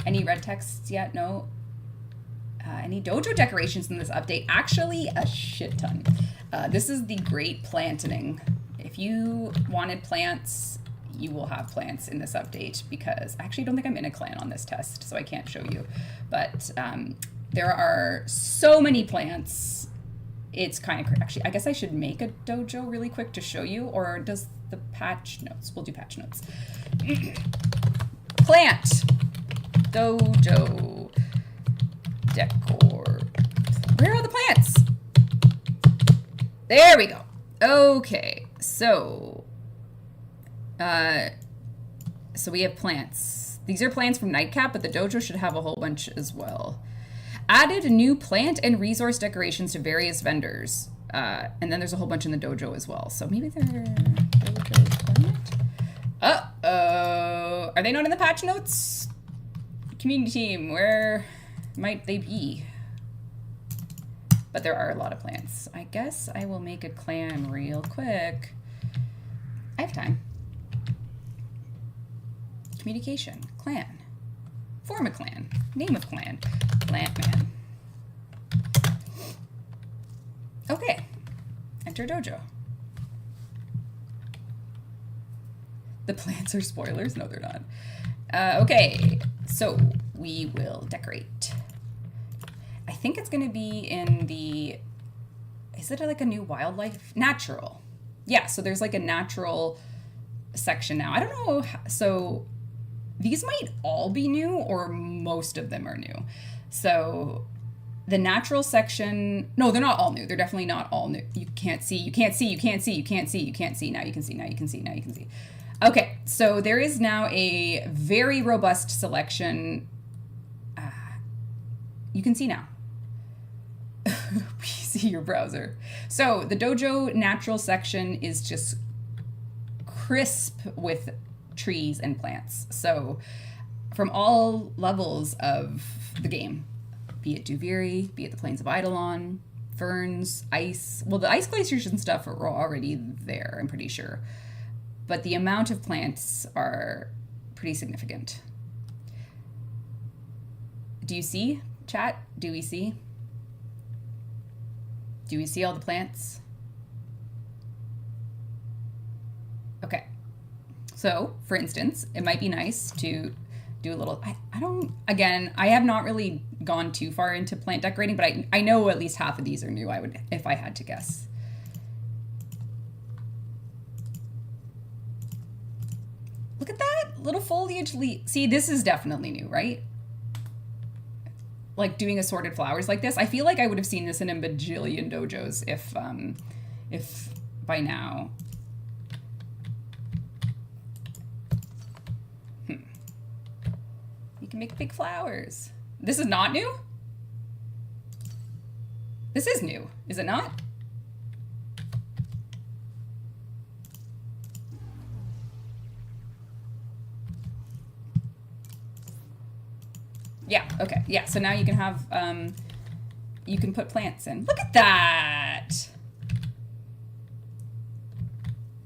Any red texts yet? No. Any dojo decorations in this update? Actually, a shit ton. This is the great planting. If you wanted plants, you will have plants in this update, because I actually don't think I'm in a clan on this test, so I can't show you. But there are so many plants. It's kind of, actually, I guess I should make a dojo really quick to show you, or does the patch notes? We'll do patch notes. Plant. Dojo. Decor. Where are the plants? There we go. Okay, so we have plants. These are plants from Nightcap, but the dojo should have a whole bunch as well. Added new plant and resource decorations to various vendors. And then there's a whole bunch in the dojo as well. So maybe they're dojo plant? Uh-oh. Are they not in the patch notes? Community team, where might they be? But there are a lot of plants. I guess I will make a clan real quick. I have time. Communication, clan. Form a clan. Name of clan. Plant man. Okay. Enter dojo. The plants are spoilers? No, they're not. Okay, so we will decorate. I think it's going to be in the, is it like a new wildlife? Natural. Yeah, so there's like a natural section now. I don't know. So these might all be new, or most of them are new. So the natural section, no, they're not all new. They're definitely not all new. You can't see, you can't see, you can't see, you can't see, you can't see. Now you can see, now you can see, now you can see. Okay, so there is now a very robust selection. You can see now. We see your browser. So the dojo natural section is just crisp with trees and plants. So from all levels of the game, be it Duviri, be it the Plains of Eidolon, ferns, ice. Well, the ice glaciers and stuff are already there, I'm pretty sure. But the amount of plants are pretty significant. Do you see, chat? Do we see? Do we see all the plants? Okay. So, for instance, it might be nice to do a little, I don't, again, I have not really gone too far into plant decorating, but I know at least half of these are new, I would, if I had to guess. Look at that little foliage leaf. See, this is definitely new, right? Like doing assorted flowers like this. I feel like I would have seen this in a bajillion dojos if by now. You can make big flowers. This is not new? This is new, is it not? Yeah, okay. Yeah, so now you can have, you can put plants in. Look at that!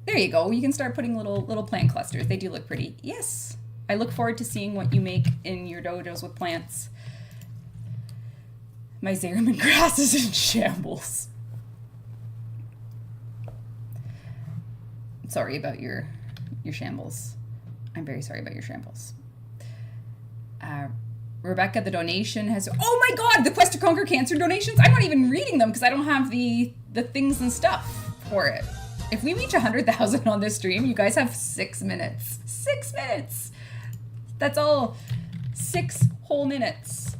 There you go. You can start putting little plant clusters. They do look pretty. Yes. I look forward to seeing what you make in your dojos with plants. My Zariman grass is in shambles. Sorry about your shambles. I'm very sorry about your shambles. Rebecca, the donation has, oh my God, the Quest to Conquer Cancer donations. I'm not even reading them because I don't have the things and stuff for it. If we reach 100,000 on this stream, you guys have 6 minutes. 6 minutes. That's all. 6 whole minutes.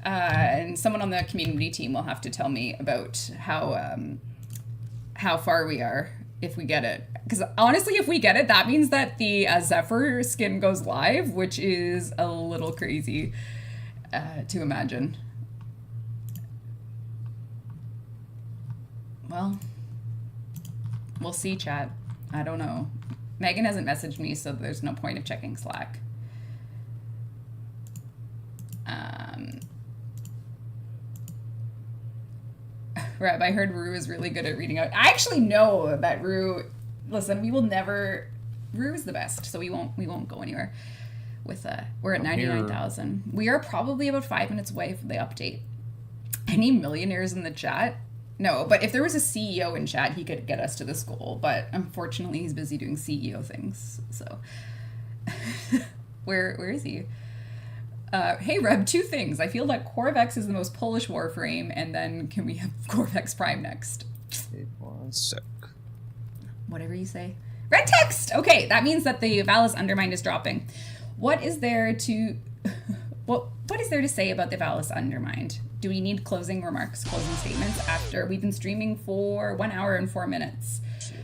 And someone on the community team will have to tell me about how far we are if we get it. Because honestly, if we get it, that means that the Zephyr skin goes live, which is a little crazy to imagine. Well, we'll see, chat. I don't know. Megan hasn't messaged me, so there's no point of checking Slack. Reb, I heard Rue is really good at reading out. I actually know that Rue, listen, we will never Rue is the best, so we won't go anywhere. With we're at 99,000. We are probably about 5 minutes away from the update. Any millionaires in the chat? No, but if there was a CEO in chat, he could get us to this goal. But unfortunately, he's busy doing CEO things. So, where is he? Hey, Reb, 2 things. I feel that Corvex is the most Polish Warframe, and then can we have Corvex Prime next? Wait 1 sec. Whatever you say. Red text! Okay, that means that the Vallis Undermind is dropping. What is there to... what is there to say about the Vallis Undermind? Do we need closing remarks, closing statements after we've been streaming for 1 hour and 4 minutes?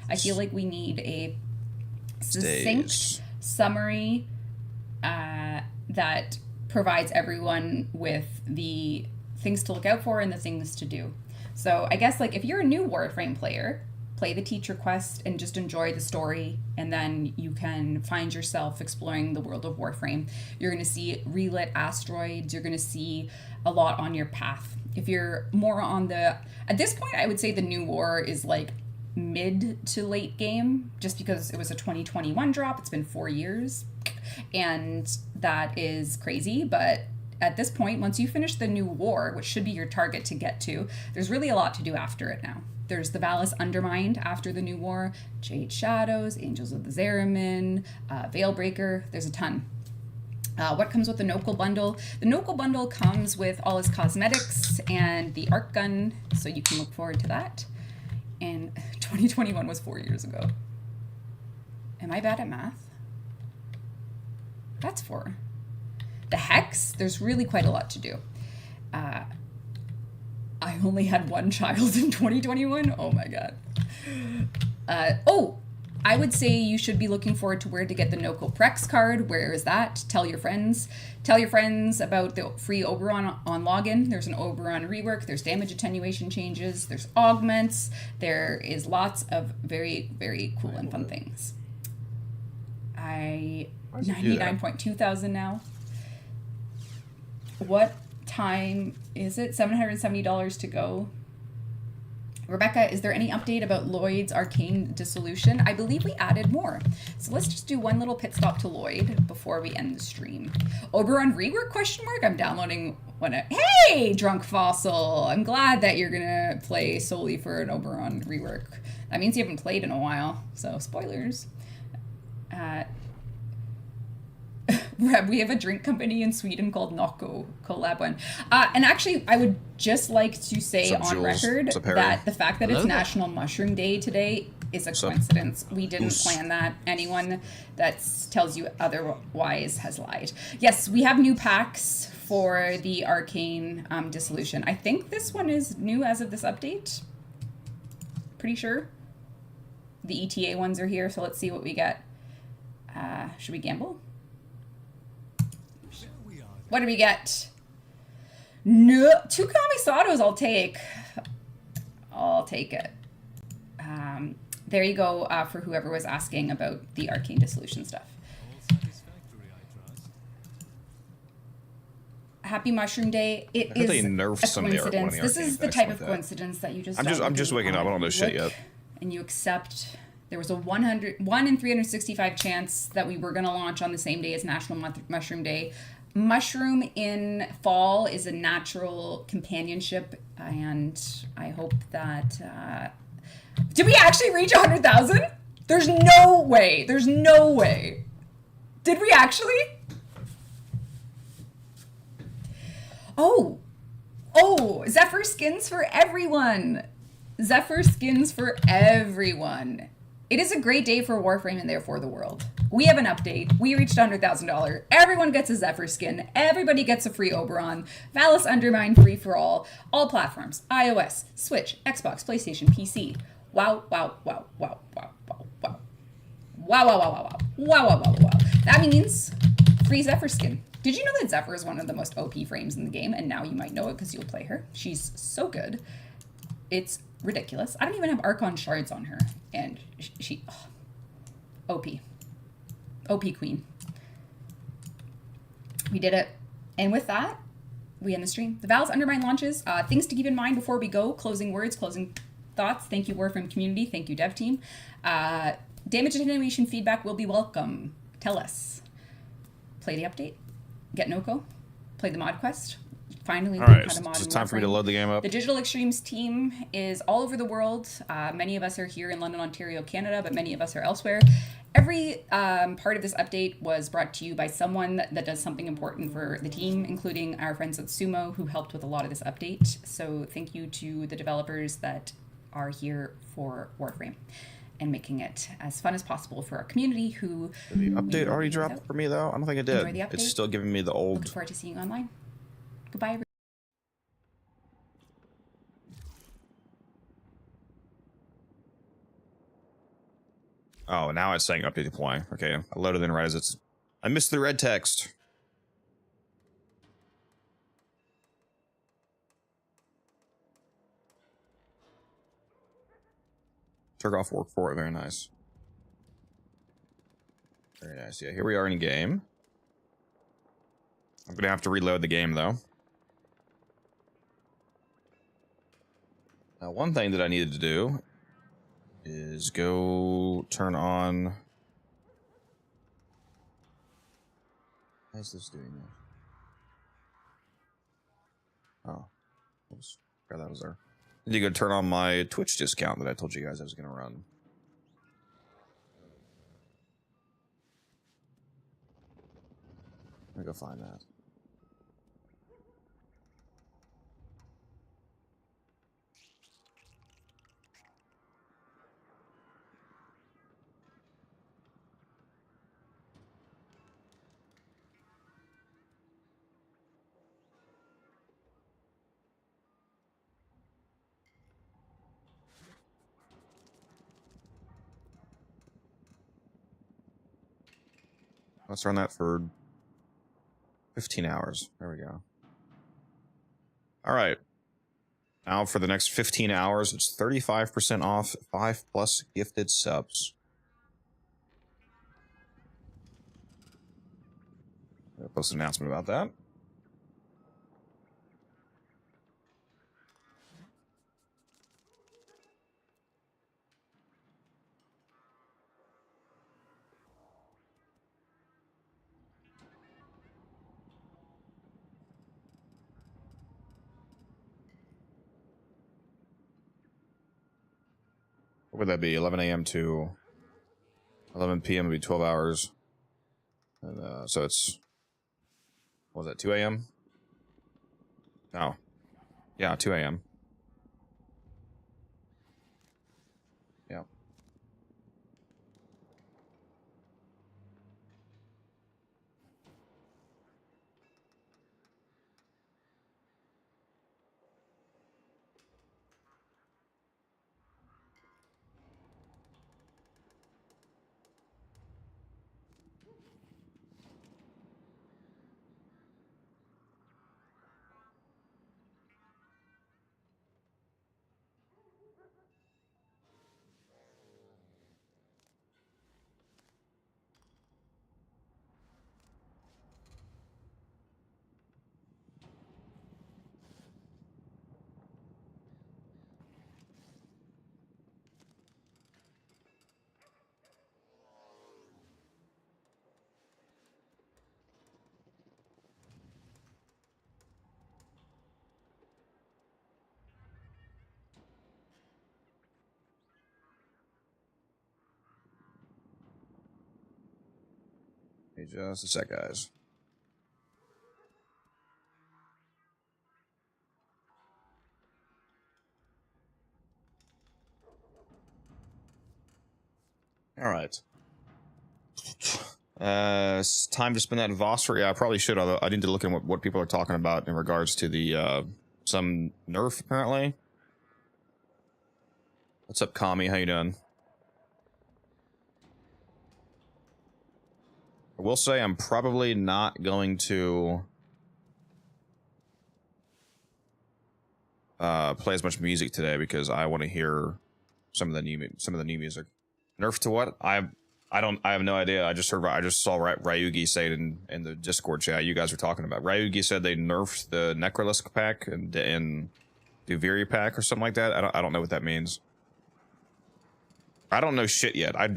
I feel like we need a succinct summary that provides everyone with the things to look out for and the things to do. So I guess like if you're a new Warframe player, play the teacher quest and just enjoy the story, and then you can find yourself exploring the world of Warframe. You're going to see relit asteroids. You're going to see a lot on your path. If you're more on the... At this point, I would say the new war is like mid to late game, just because it was a 2021 drop. It's been 4 years, and that is crazy, but at this point, once you finish the new war, which should be your target to get to, there's really a lot to do after it now. There's the Vallis Undermind after the new war, Jade Shadows, Angels of the Zeramin, Veilbreaker. There's a ton. What comes with the Nokel bundle? The Nokel bundle comes with all his cosmetics and the arc gun, so you can look forward to that. And 2021 was 4 years ago. Am I bad at math? That's 4. The Hex, there's really quite a lot to do. I only had 1 child in 2021. Oh my god. I would say you should be looking forward to where to get the Nokel Prex card. Where is that? Tell your friends. Tell your friends about the free Oberon on login. There's an Oberon rework. There's damage attenuation changes. There's augments. There is lots of very, very cool and fun things. 99.2 thousand now. What time is it? $770 to go. Rebecca, is there any update about Lloyd's Arcane Dissolution? I believe we added more. So let's just do one little pit stop to Lloyd before we end the stream. Oberon rework, question mark? I'm downloading one. Hey, Drunk Fossil. I'm glad that you're gonna play solely for an Oberon rework. That means you haven't played in a while. So spoilers. Reb, we have a drink company in Sweden called Nocco, collab one. And actually, I would just like to say on record that the fact that it's National Mushroom Day today is a coincidence. We didn't plan that. Anyone that tells you otherwise has lied. Yes, we have new packs for the Arcane Dissolution. I think this one is new as of this update. Pretty sure. The ETA ones are here, so let's see what we get. Should we gamble? What do we get? No, 2 Kamisatos I'll take. I'll take it. There you go for whoever was asking about the Arcane Dissolution stuff. Happy Mushroom Day. It is a coincidence. This is the type of coincidence that you just... I'm just waking up. I don't know shit yet. And you accept... There was a 1 in 365 chance that we were going to launch on the same day as National Mushroom Day. Mushroom in fall is a natural companionship, and I hope that... Did we actually reach 100,000? There's no way. There's no way. Did we actually? Oh, Zephyr skins for everyone. Zephyr skins for everyone. It is a great day for Warframe and therefore the world. We have an update. We reached $100,000. Everyone gets a Zephyr skin. Everybody gets a free Oberon. Vallis Undermind free for all platforms. iOS, Switch, Xbox, PlayStation, PC. Wow, wow, wow, wow, wow, wow, wow. Wow, wow, wow, wow, wow. Wow, wow, wow, wow. That means free Zephyr skin. Did you know that Zephyr is one of the most OP frames in the game? And now you might know it because you'll play her. She's so good. It's ridiculous. I don't even have Archon shards on her. And she OP. OP queen. We did it. And with that, we end the stream. The Vallis Undermind launches. Things to keep in mind before we go. Closing words, closing thoughts. Thank you, Warframe community. Thank you, dev team. Damage attenuation feedback will be welcome. Tell us. Play the update. Get NoCo. Play the mod quest. Finally All learn right, how to mod so in it's time for me to Warframe. load the game up. The Digital Extremes team is all over the world. Many of us are here in London, Ontario, Canada, but many of us are elsewhere. Every part of this update was brought to you by someone that does something important for the team, including our friends at Sumo, who helped with a lot of this update. So thank you to the developers that are here for Warframe and making it as fun as possible for our community who... The update already dropped for me, though? I don't think it did. Enjoy the update. It's still giving me the old... Looking forward to seeing you online. Goodbye, everyone. Oh, now it's saying update deploy. Okay, I loaded in right as it's... I missed the red text. Took off work for it. Very nice. Very nice. Yeah, here we are in game. I'm gonna have to reload the game, though. Now, one thing that I needed to do is go turn on... Why is this doing that? Oh. Oops. Forgot that was there. I need to go turn on my Twitch discount that I told you guys I was going to run. Let me go find that. Let's run that for 15 hours. There we go. All right. Now for the next 15 hours, it's 35% off 5+ gifted subs. I'll post an announcement about that. What would that be? 11 a.m. to 11 p.m. would be 12 hours. And so it's... What was that, 2 a.m.? No. Yeah, 2 a.m. Yeah. Hey, just a sec, guys. All right. It's time to spend that Vossford. Yeah, I probably should, although I need to look at what people are talking about in regards to the, some nerf, apparently. What's up, Kami? How you doing? I will say I'm probably not going to play as much music today because I want to hear some of the new music. Nerf to what? I have no idea. I just saw Ryugi say it in the Discord chat you guys were talking about. Ryugi said they nerfed the Necrolisk pack and Duviri pack or something like that. I don't know what that means. I don't know shit yet. I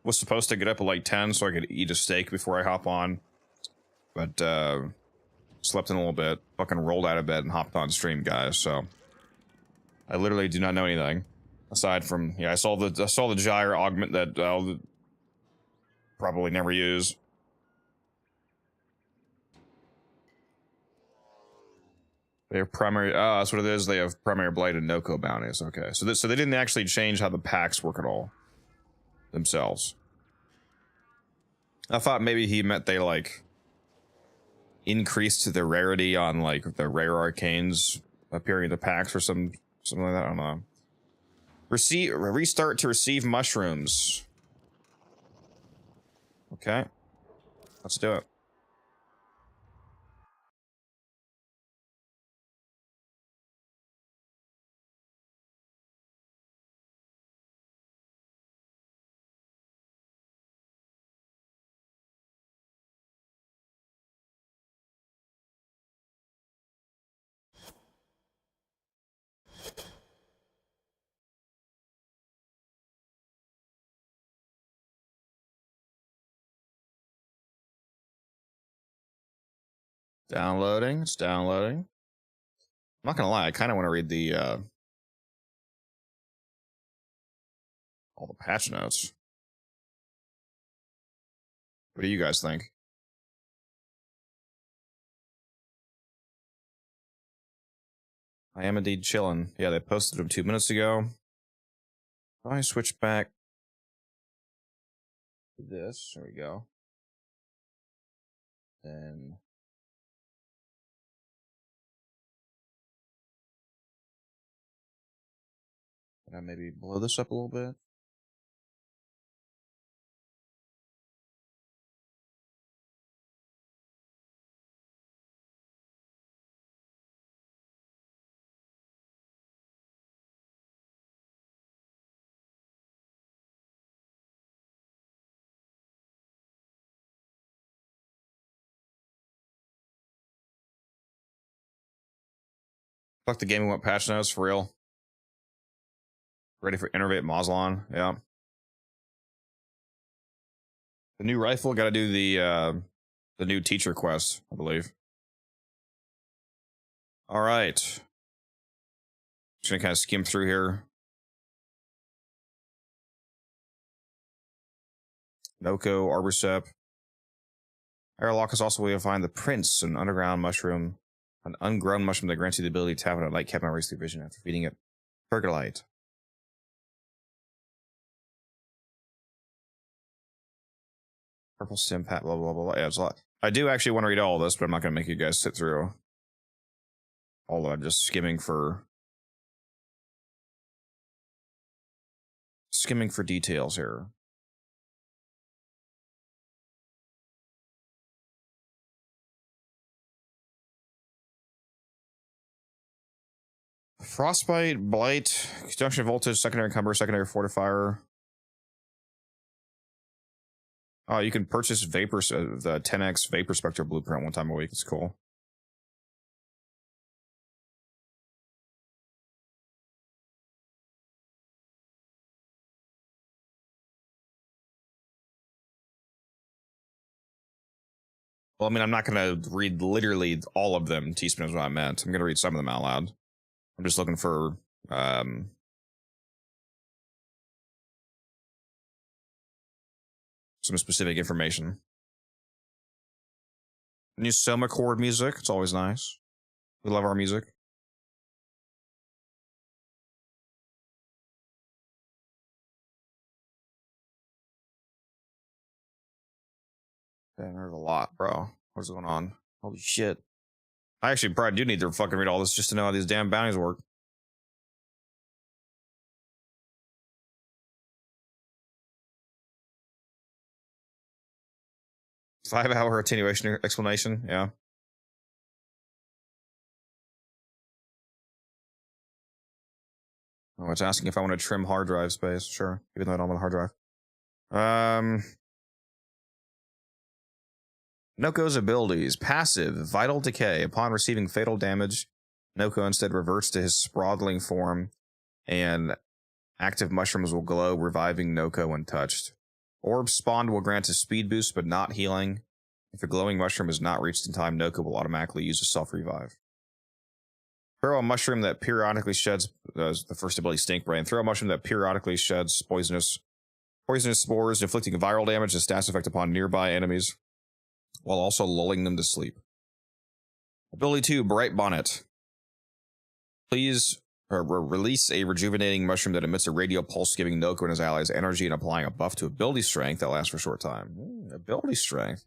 was supposed to get up at like 10 so I could eat a steak before I hop on, but slept in a little bit, fucking rolled out of bed and hopped on stream, guys. So I literally do not know anything aside from, yeah, I saw the gyre augment that I'll probably never use. They have primary. Oh, that's what it is. They have primary blight and no-co bounties. Okay, so they didn't actually change how the packs work at all themselves. I thought maybe he meant they like increased the rarity on like the rare arcanes appearing in the packs or something like that. I don't know. Restart to receive mushrooms. Okay, let's do it. Downloading. It's downloading. I'm not gonna lie, I kind of want to read the all the patch notes. What do you guys think? I am indeed chilling. Yeah, they posted them 2 minutes ago. If I switch back to this, there we go. Then can I maybe blow this up a little bit? Fuck the game, we want patch notes for real. Ready for Innervate Moslon, yeah. The new rifle, gotta do the new teacher quest, I believe. Alright. Just gonna kind of skim through here. Noko, Arborstep. Airlock is also a way to find the Prince, an underground mushroom. An ungrown mushroom that grants you the ability to tap on a light cap and erase the vision after feeding it percolite. Purple sim pat, blah, blah, blah, blah. Yeah, it's a lot. I do actually want to read all of this, but I'm not going to make you guys sit through all of it. I'm just skimming for details here. Frostbite, Blight, Conjunction Voltage, Secondary Encumber, Secondary Fortifier. Oh, you can purchase the 10x Vapor Spectre Blueprint 1 time a week. It's cool. Well, I mean, I'm not going to read literally all of them. Teaspoon is what I meant. I'm going to read some of them out loud. I'm just looking for some specific information. New Soma chord music. It's always nice. We love our music. Damn, there's a lot, bro. What's going on? Holy shit. I actually probably do need to fucking read all this just to know how these damn bounties work. Five-hour attenuation explanation, yeah. Oh, it's asking if I want to trim hard drive space. Sure, even though I don't want a hard drive. Noko's abilities. Passive, Vital Decay. Upon receiving fatal damage, Noko instead reverts to his sprawling form and Active mushrooms will glow, reviving Noko when touched. Orbs spawned will grant a speed boost, but not healing. If a glowing mushroom is not reached in time, Noko will automatically use a self-revive. Throw a mushroom that periodically sheds the first ability, Stink Brain. Throw a mushroom that periodically sheds poisonous spores, inflicting viral damage and status effect upon nearby enemies, while also lulling them to sleep. Ability 2, Bright Bonnet. Please release a rejuvenating mushroom that emits a radio pulse, giving Noko and his allies energy and applying a buff to ability strength that lasts for a short time. Ability strength.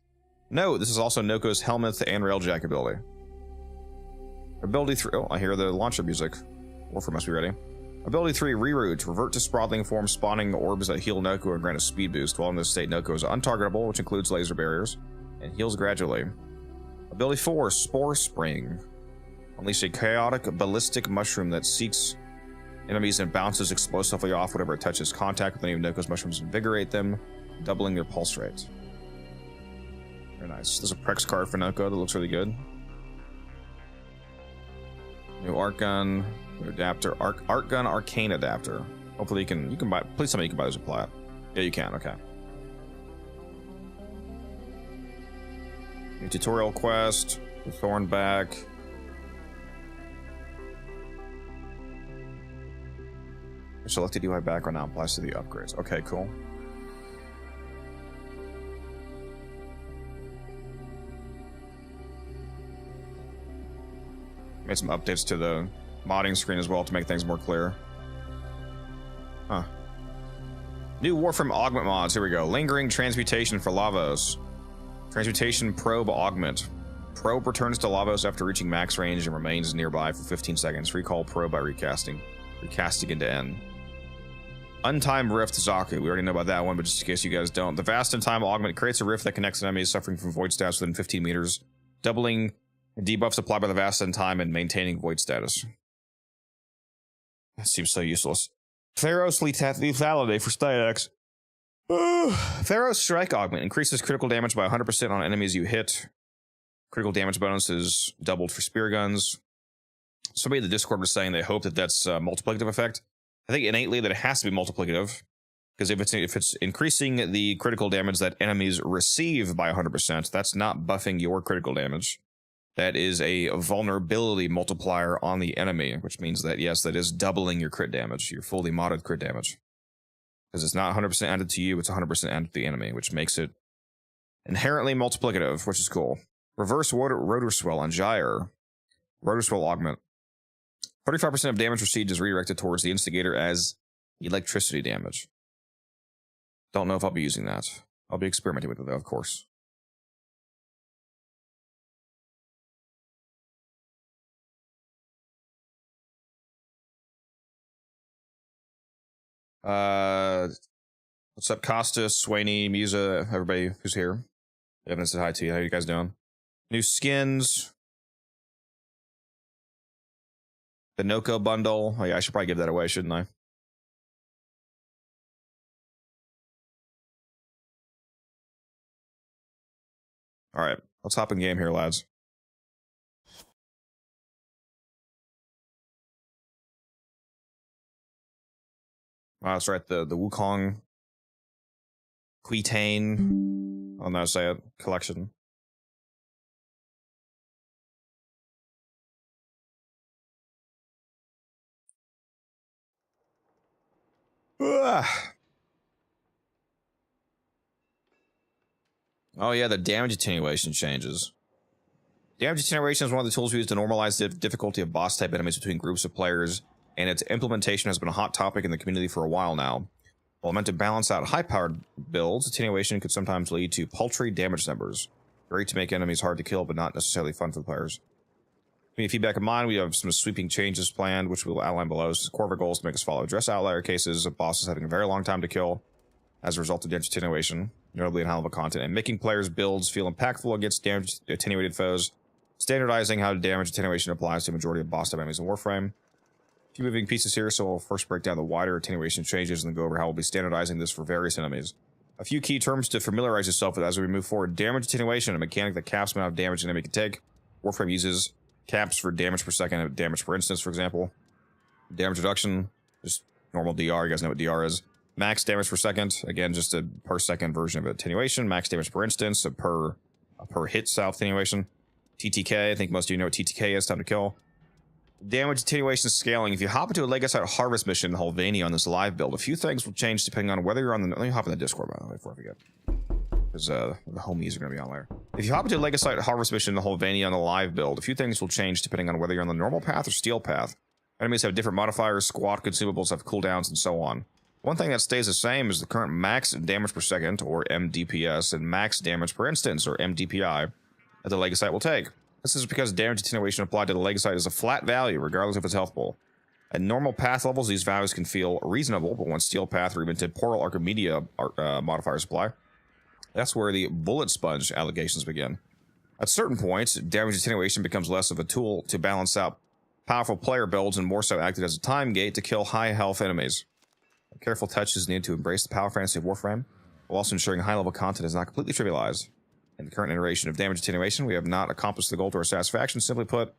No, this is also Noko's helmet and railjack ability. Ability 3. Oh, I hear the launcher music. Warframe must be ready. Ability 3, Reroute. Revert to sprawling form, spawning orbs that heal Noko and grant a speed boost. While in this state, Noko is untargetable, which includes laser barriers, and heals gradually. Ability 4, Spore Spring. Unleash a chaotic ballistic mushroom that seeks enemies and bounces explosively off whatever it touches. Contact with any of Noko's mushrooms, invigorate them, doubling their pulse rate. Very nice. There's a Prex card for Noko that looks really good. New Arc Gun, new adapter, Arc Gun Arcane adapter. Hopefully you can buy. Please tell me you can buy this with plat. Yeah, you can. Okay. New tutorial quest. Thornback. Selected UI background now applies to the upgrades. Okay, cool. Made some updates to the modding screen as well to make things more clear. Huh. New Warframe augment mods. Here we go. Lingering transmutation for Lavos. Transmutation probe augment. Probe returns to Lavos after reaching max range and remains nearby for 15 seconds. Recall probe by recasting into N. Untimed Rift Zaku. We already know about that one, but just in case you guys don't. The Vast in Time augment creates a rift that connects enemies suffering from void status within 15 meters, doubling debuffs applied by the Vast in Time and maintaining void status. That seems so useless. Pharaoh's lethality for Stax. Pharaoh's Strike augment increases critical damage by 100% on enemies you hit. Critical damage bonus is doubled for spear guns. Somebody in the Discord was saying they hope that that's a multiplicative effect. I think innately that it has to be multiplicative, because if it's increasing the critical damage that enemies receive by 100%, that's not buffing your critical damage. That is a vulnerability multiplier on the enemy, which means that, yes, that is doubling your crit damage, your fully modded crit damage. Because it's not 100% added to you, it's 100% added to the enemy, which makes it inherently multiplicative, which is cool. Reverse Rotor Swell on Gyre. Rotor Swell augment. 35% of damage received is redirected towards the instigator as electricity damage. Don't know if I'll be using that. I'll be experimenting with it, though, of course. What's up, Costas, Swaney, Musa, everybody who's here? Evan said hi to you. How you guys doing? New skins. The Noko bundle. Oh yeah, I should probably give that away, shouldn't I? Alright, let's hop in game here, lads. Wow, that's right, the Wukong Quitane, I don't know how to say it, collection. Oh yeah, the damage attenuation changes. Damage attenuation is one of the tools used to normalize the difficulty of boss-type enemies between groups of players, and its implementation has been a hot topic in the community for a while now. While meant to balance out high-powered builds, attenuation could sometimes lead to paltry damage numbers. Great to make enemies hard to kill, but not necessarily fun for the players. With feedback in mind, we have some sweeping changes planned, which we'll outline below. This is core of our goals to make us follow. Address outlier cases of bosses having a very long time to kill as a result of damage attenuation, notably in high-level content, and making players' builds feel impactful against damage attenuated foes, standardizing how damage attenuation applies to a majority of boss-type enemies in Warframe. A few moving pieces here, so we'll first break down the wider attenuation changes and then go over how we'll be standardizing this for various enemies. A few key terms to familiarize yourself with as we move forward. Damage attenuation, a mechanic that caps the amount of damage an enemy can take. Warframe uses caps for damage per second and damage per instance, for example. Damage reduction, just normal DR. You guys know what DR is. Max damage per second. Again, just a per second version of attenuation. Max damage per instance, a per hit style attenuation. TTK, I think most of you know what TTK is, time to kill. Damage attenuation scaling. If you hop into a Legacyte Harvest mission in Hulvania on this live build, a few things will change depending on whether you're on the... Let me hop in the Discord, by the way, before I forget. Because the homies are going to be on there. If you hop into a Legacyte Harvest mission in Hulvania on the live build, a few things will change depending on whether you're on the normal path or steel path. Enemies have different modifiers, squad consumables have cooldowns, and so on. One thing that stays the same is the current max damage per second, or MDPS, and max damage per instance, or MDPI, that the Legacyte will take. This is because damage attenuation applied to the Legacyte is a flat value, regardless of its health pool. At normal path levels, these values can feel reasonable, but once steel path or even temporal Archimedia modifiers apply, that's where the bullet sponge allegations begin. At certain points, damage attenuation becomes less of a tool to balance out powerful player builds and more so acted as a time gate to kill high health enemies. A careful touch is needed to embrace the power fantasy of Warframe, while also ensuring high level content is not completely trivialized. In the current iteration of damage attenuation, we have not accomplished the goal to our satisfaction. Simply put,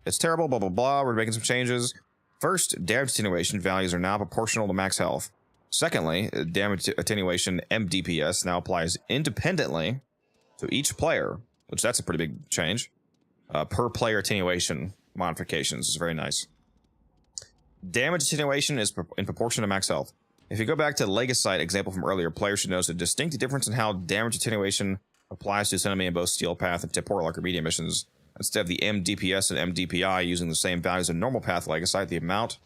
it's terrible, blah, blah, blah. We're making some changes. First, damage attenuation values are now proportional to max health. Secondly, damage attenuation MDPS now applies independently to each player, which that's a pretty big change. Per player attenuation modifications is very nice. Damage attenuation is in proportion to max health. If you go back to the Legacyte example from earlier, players should notice a distinct difference in how damage attenuation applies to this enemy in both Steel Path and Temporal Archimedia missions. Instead of the MDPS and MDPI using the same values in normal path Legacyte, the amount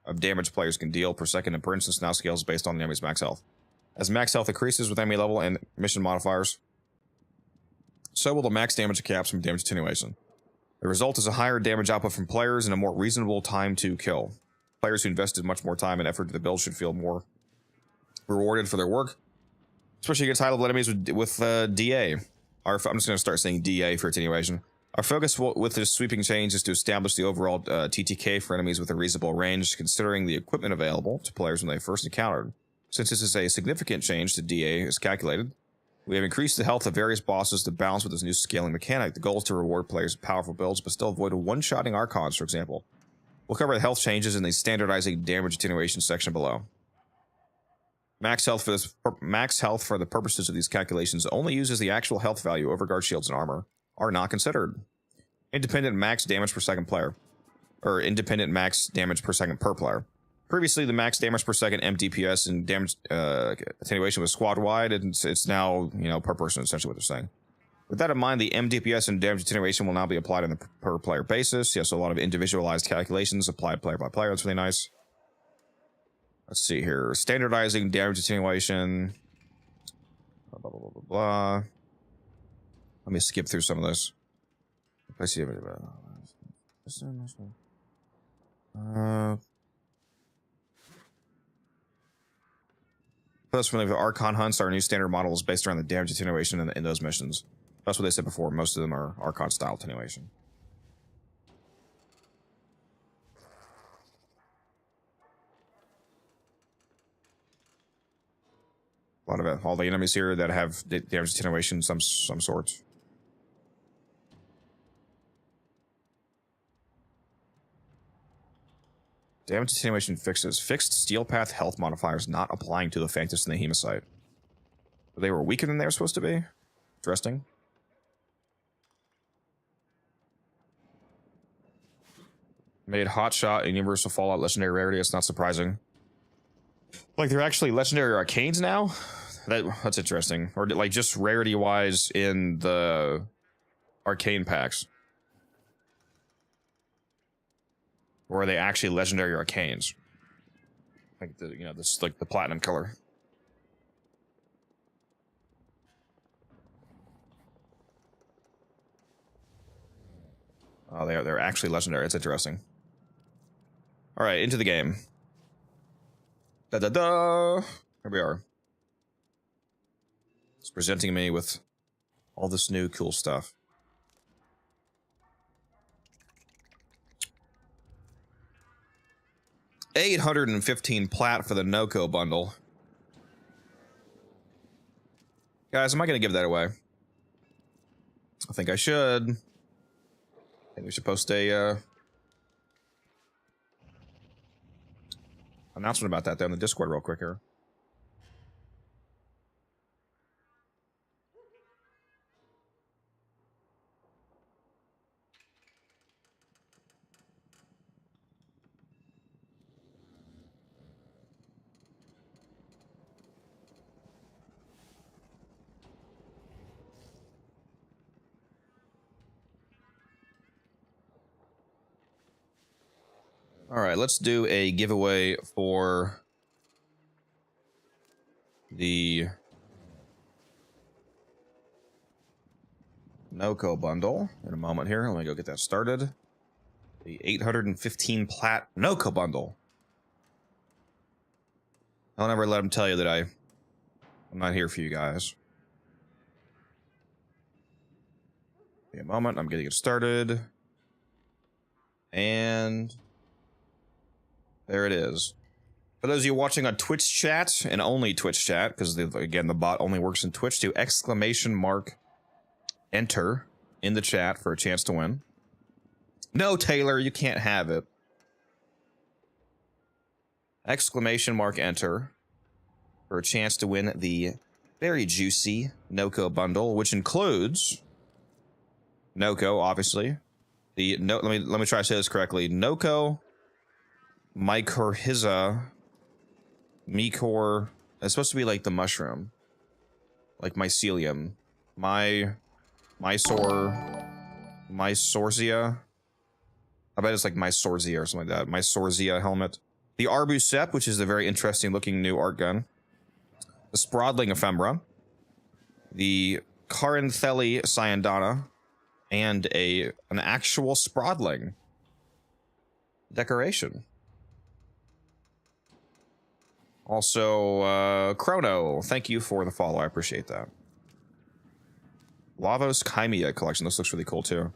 of damage players can deal per second and per instance now scales based on the enemy's max health. As max health increases with enemy level and mission modifiers, so will the max damage caps from damage attenuation. The result is a higher damage output from players and a more reasonable time to kill. Players who invested much more time and effort into the build should feel more rewarded for their work, especially against high-level enemies with DA. I'm just going to start saying DA for attenuation. Our focus with this sweeping change is to establish the overall TTK for enemies with a reasonable range, considering the equipment available to players when they first encountered. Since this is a significant change to DA is calculated, we have increased the health of various bosses to balance with this new scaling mechanic. The goal is to reward players with powerful builds, but still avoid one-shotting Archons, for example. We'll cover the health changes in the standardizing damage attenuation section below. Max health for the purposes of these calculations only uses the actual health value. Overguard shields and armor are not considered. Independent max damage per second player, or independent max damage per second per player. Previously, the max damage per second MDPS and damage attenuation was squad wide, and it's now per person, essentially what they're saying. With that in mind, the MDPS and damage attenuation will now be applied on a per player basis. Yes, so a lot of individualized calculations applied player by player. That's really nice. Let's see here. Standardizing damage attenuation. Blah, blah, blah, blah, blah. Let me skip through some of this. Let's see. Plus, when the Archon hunts, our new standard model is based around the damage attenuation in those missions. That's what they said before. Most of them are Archon style attenuation. A lot of it. All the enemies here that have damage attenuation, some sort. Damage attenuation fixes. Fixed steel path health modifiers not applying to the Phantus and the Hemocyte. They were weaker than they were supposed to be? Interesting. Made Hotshot a Universal Fallout legendary rarity. It's not surprising. Like, they're actually legendary arcanes now? That's interesting. Or, like, just rarity-wise in the arcane packs. Or are they actually legendary arcanes? Like, this is like the platinum color. Oh, they're actually legendary. It's interesting. All right, into the game. Da-da-da! Here we are. It's presenting me with all this new cool stuff. $815 plat for the NOCO bundle. Guys, am I going to give that away? I think I should. I think we should post a announcement about that there in the Discord real quick here. All right, let's do a giveaway for the NoCo bundle in a moment here. Let me go get that started. The 815 plat NoCo bundle. I'll never let them tell you that I'm not here for you guys. Give me a moment. I'm getting it started. And there it is. For those of you watching on Twitch chat, and only Twitch chat, because again, the bot only works in Twitch, do exclamation mark enter in the chat for a chance to win. No, Taylor, you can't have it. Exclamation mark enter for a chance to win the very juicy NoCo bundle, which includes NoCo, obviously. The let me try to say this correctly. NoCo, mycorrhiza, mycor. It's supposed to be like the mushroom, like mycelium, mysorzia. I bet it's like mysorzia or something like that. Mysorzia helmet. The Arbusep, which is a very interesting looking new art gun. The Sprodling ephemera. The Carantheli Cyandana. And an actual Sprodling decoration. Also, Chrono, thank you for the follow. I appreciate that. Lavos Chimia collection. This looks really cool too.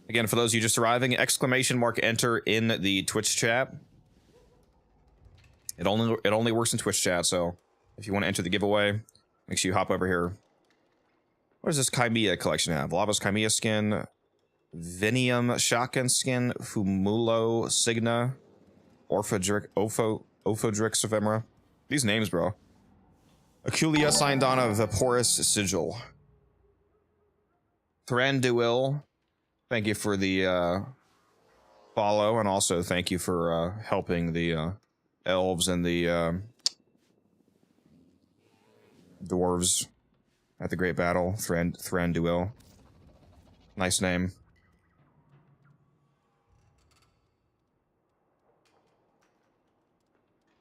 Again, for those of you just arriving, exclamation mark enter in the Twitch chat. It only works in Twitch chat, so if you want to enter the giveaway, make sure you hop over here. What does this Chimia collection have? Lavos Chimia skin, Venium shotgun skin, Fumulo Signa, Ophodrix ephemera. These names, bro. Aculia Cyandana Vaporus Sigil. Thranduil, thank you for the follow, and also thank you for helping the elves and the dwarves at the Great Battle. Thranduil. Nice name.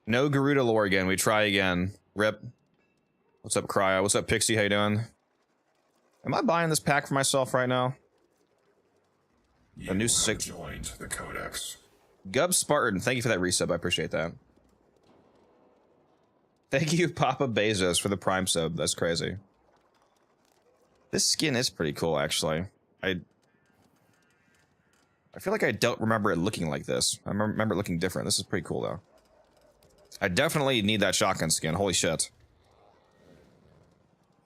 No Garuda lore again. We try again. Rip. What's up, Cryo? What's up, Pixie? How you doing? Am I buying this pack for myself right now? A new six. Joined the Codex. Gub Spartan, thank you for that resub. I appreciate that. Thank you, Papa Bezos, for the Prime sub. That's crazy. This skin is pretty cool, actually. I feel like I don't remember it looking like this. I remember it looking different. This is pretty cool, though. I definitely need that shotgun skin. Holy shit.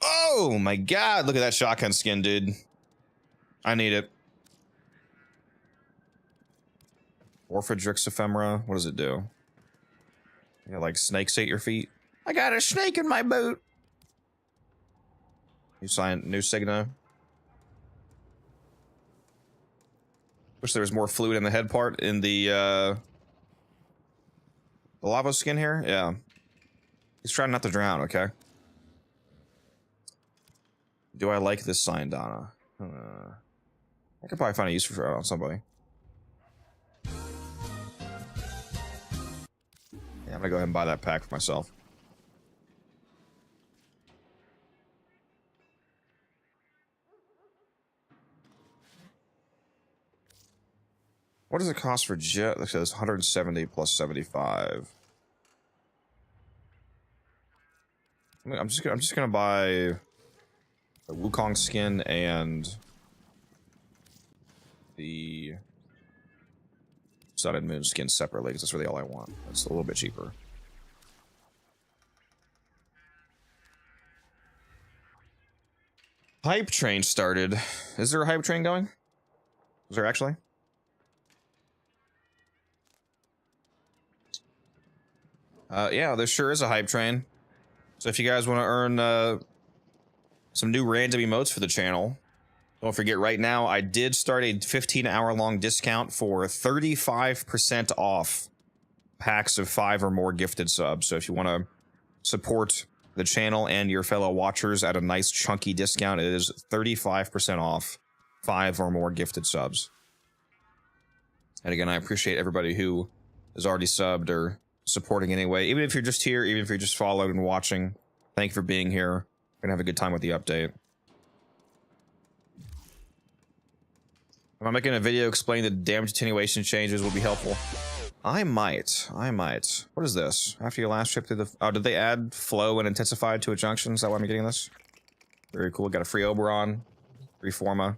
Oh my god, look at that shotgun skin, dude. I need it. Orphodrix ephemera. What does it do? You got, like, snakes at your feet? I got a snake in my boot. New Signa. Wish there was more fluid in the head part in the lava skin here. Yeah. He's trying not to drown, okay? Do I like this Cyandana? I could probably find a use for it on somebody. Yeah, I'm gonna go ahead and buy that pack for myself. What does it cost for jet? It says 170 plus 75. I'm just gonna buy the Wukong skin and the Sun and Moon skin separately, because that's really all I want. It's a little bit cheaper. Hype train started. Is there a hype train going? Is there actually? Yeah, there sure is a hype train. So if you guys want to earn some new random emotes for the channel, don't forget right now I did start a 15-hour-long discount for 35% off packs of 5 or more gifted subs. So if you want to support the channel and your fellow watchers at a nice chunky discount, it is 35% off 5 or more gifted subs. And again, I appreciate everybody who is already subbed or supporting anyway. Even if you're just here, even if you're just followed and watching, thank you for being here. We're gonna have a good time with the update. Am I making a video explaining the damage attenuation changes will be helpful? I might. What is this? After your last trip through the... Oh, did they add flow and intensified to a junction? Is that why I'm getting this? Very cool. Got a free Oberon. Free Forma.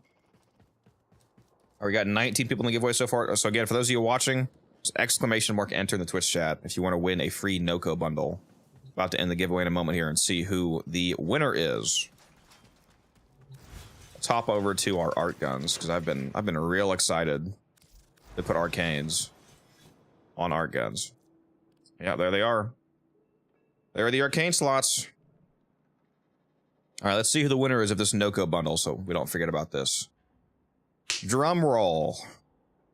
We got 19 people in the giveaway so far. So again, for those of you watching, exclamation mark enter in the Twitch chat if you want to win a free NOCO bundle. About to end the giveaway in a moment here and see who the winner is. Let's hop over to our art guns because I've been real excited to put arcanes on art guns. Yeah, there they are. There are the arcane slots. All right, let's see who the winner is of this NOCO bundle so we don't forget about this. Drum roll.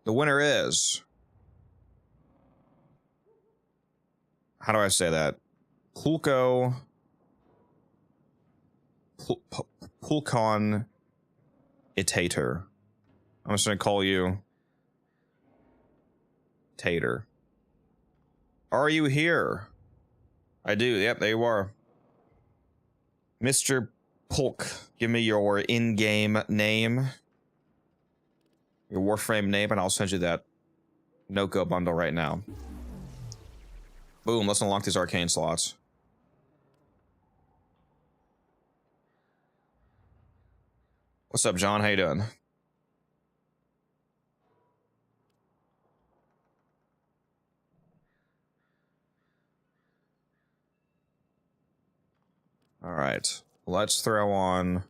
The winner is... How do I say that? Pulcon Itator. I'm just gonna call you Tater. Are you here? I do. Yep, there you are. Mr. Polk, give me your in-game name. Your Warframe name, and I'll send you that NOCO bundle right now. Boom, let's unlock these arcane slots. What's up, John? How you doing? All right, let's throw on...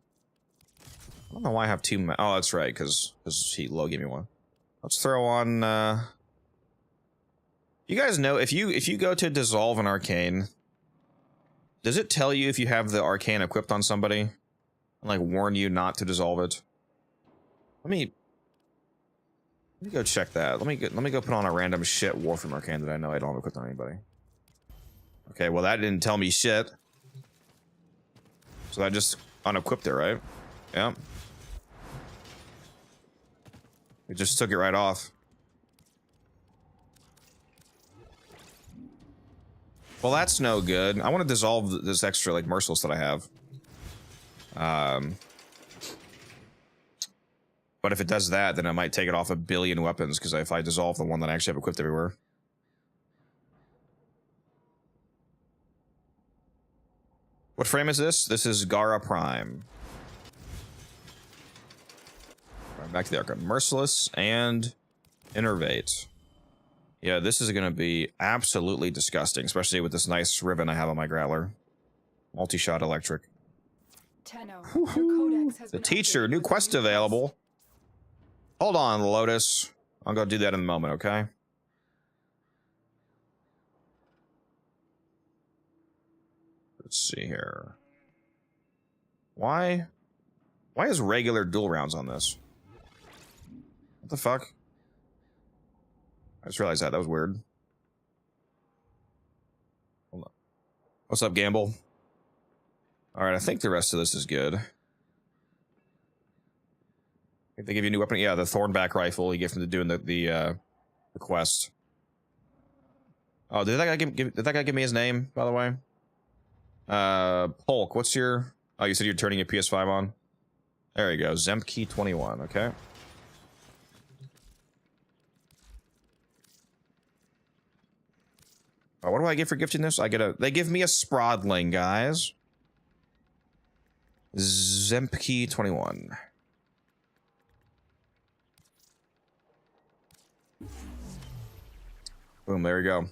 I don't know why I have two... Oh, that's right, because he low gave me one. Let's throw on... You guys know, if you go to dissolve an arcane, does it tell you if you have the arcane equipped on somebody? And, like, warn you not to dissolve it? Let me go check that. Let me go put on a random shit Warframe arcane that I know I don't have equipped on anybody. Okay, well that didn't tell me shit. So I just unequipped it, right? Yeah. It just took it right off. Well, that's no good. I want to dissolve this extra, like, merciless that I have. But if it does that, then I might take it off 1 billion weapons, because if I dissolve the one that I actually have equipped everywhere. What frame is this? This is Gara Prime. Right, back to the Arca. Merciless and Innervate. Yeah, this is going to be absolutely disgusting, especially with this nice ribbon I have on my Growler. Multi-shot electric. The teacher, new quest available. Hold on, Lotus. I'll go do that in a moment, okay? Let's see here. Why is regular dual rounds on this? What the fuck? I just realized that was weird. Hold on. What's up, Gamble? Alright, I think the rest of this is good. If they give you a new weapon, yeah, the Thornback rifle you get from doing the quest. Oh, did that guy give me his name, by the way? Polk, what's your... Oh, you said you're turning your PS5 on? There you go, Zemke 21, okay. Oh, what do I get for gifting this? They give me a Sprodling, guys. Zemke 21. Boom, there we go.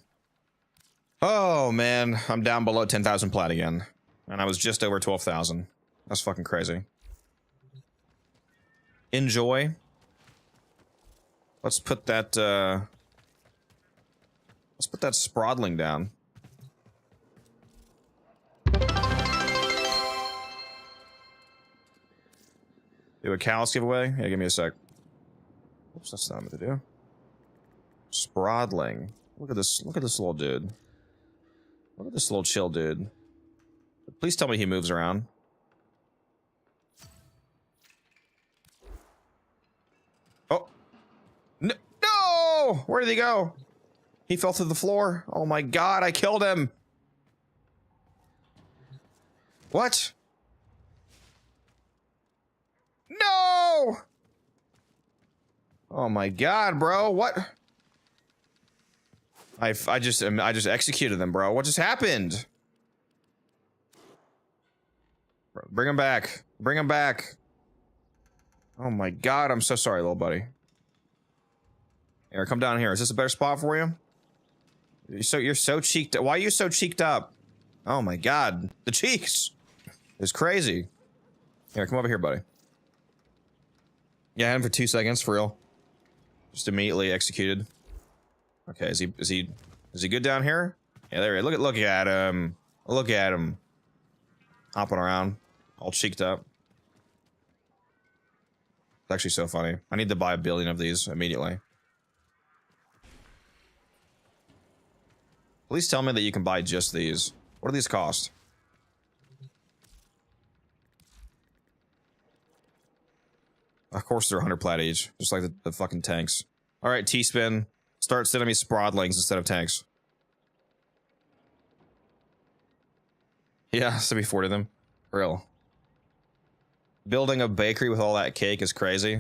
Oh, man. I'm down below 10,000 plat again. And I was just over 12,000. That's fucking crazy. Enjoy. Let's put that, Sprodling down. Do a callus giveaway? Yeah, give me a sec. Oops, that's not what to do. Sprodling. Look at this little dude. Look at this little chill dude. Please tell me he moves around. Oh. No! Where did he go? He fell through the floor. Oh my god, I killed him. What? No! Oh my god, bro. What? I just executed them, bro. What just happened? Bro, bring him back. Bring him back. Oh my god, I'm so sorry, little buddy. Here, come down here. Is this a better spot for you? You're so cheeked. Why are you so cheeked up? Oh my god, the cheeks. It's crazy. Here, come over here, buddy. Yeah, I had him for 2 seconds, for real. Just immediately executed. Okay, is he good down here? Yeah, there he is. Look at him. Look at him. Hopping around, all cheeked up. It's actually so funny. I need to buy 1 billion of these immediately. Please tell me that you can buy just these. What do these cost? Of course they're 100 plat each, just like the fucking tanks. Alright, T-Spin. Start sending me sprodlings instead of tanks. Yeah, send me 40 of them. Real. Building a bakery with all that cake is crazy.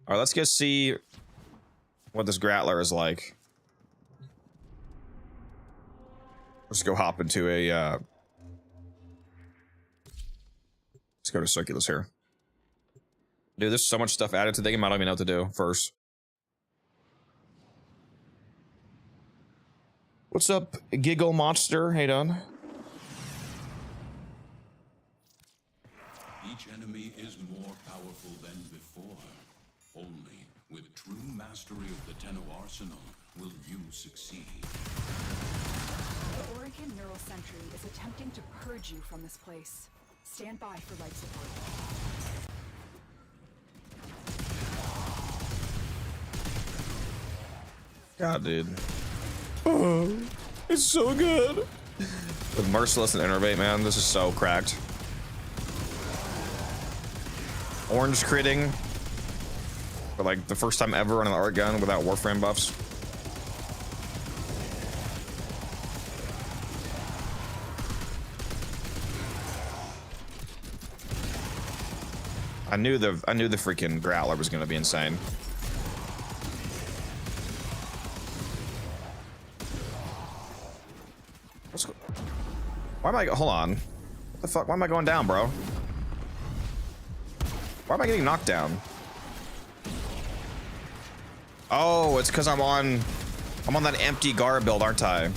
Alright, let's go see what this Grattler is like. Let's go hop into a, let's go to Circulus here. Dude, there's so much stuff added to the game, I don't even know what to do first. What's up, Giggle Monster? Hey, Don. Each enemy is more powerful than before. Only with true mastery of the Tenno arsenal will you succeed. The Oregon Neural Sentry is attempting to purge you from this place. Stand by for life support. God, dude. Oh, it's so good. With Merciless and Innervate, man, this is so cracked. Orange critting for like the first time ever on an art gun without Warframe buffs. I knew the freaking Growler was gonna be insane. Why am I, hold on. What the fuck, why am I going down, bro? Why am I getting knocked down? Oh, it's because I'm on that empty Gara build, aren't I?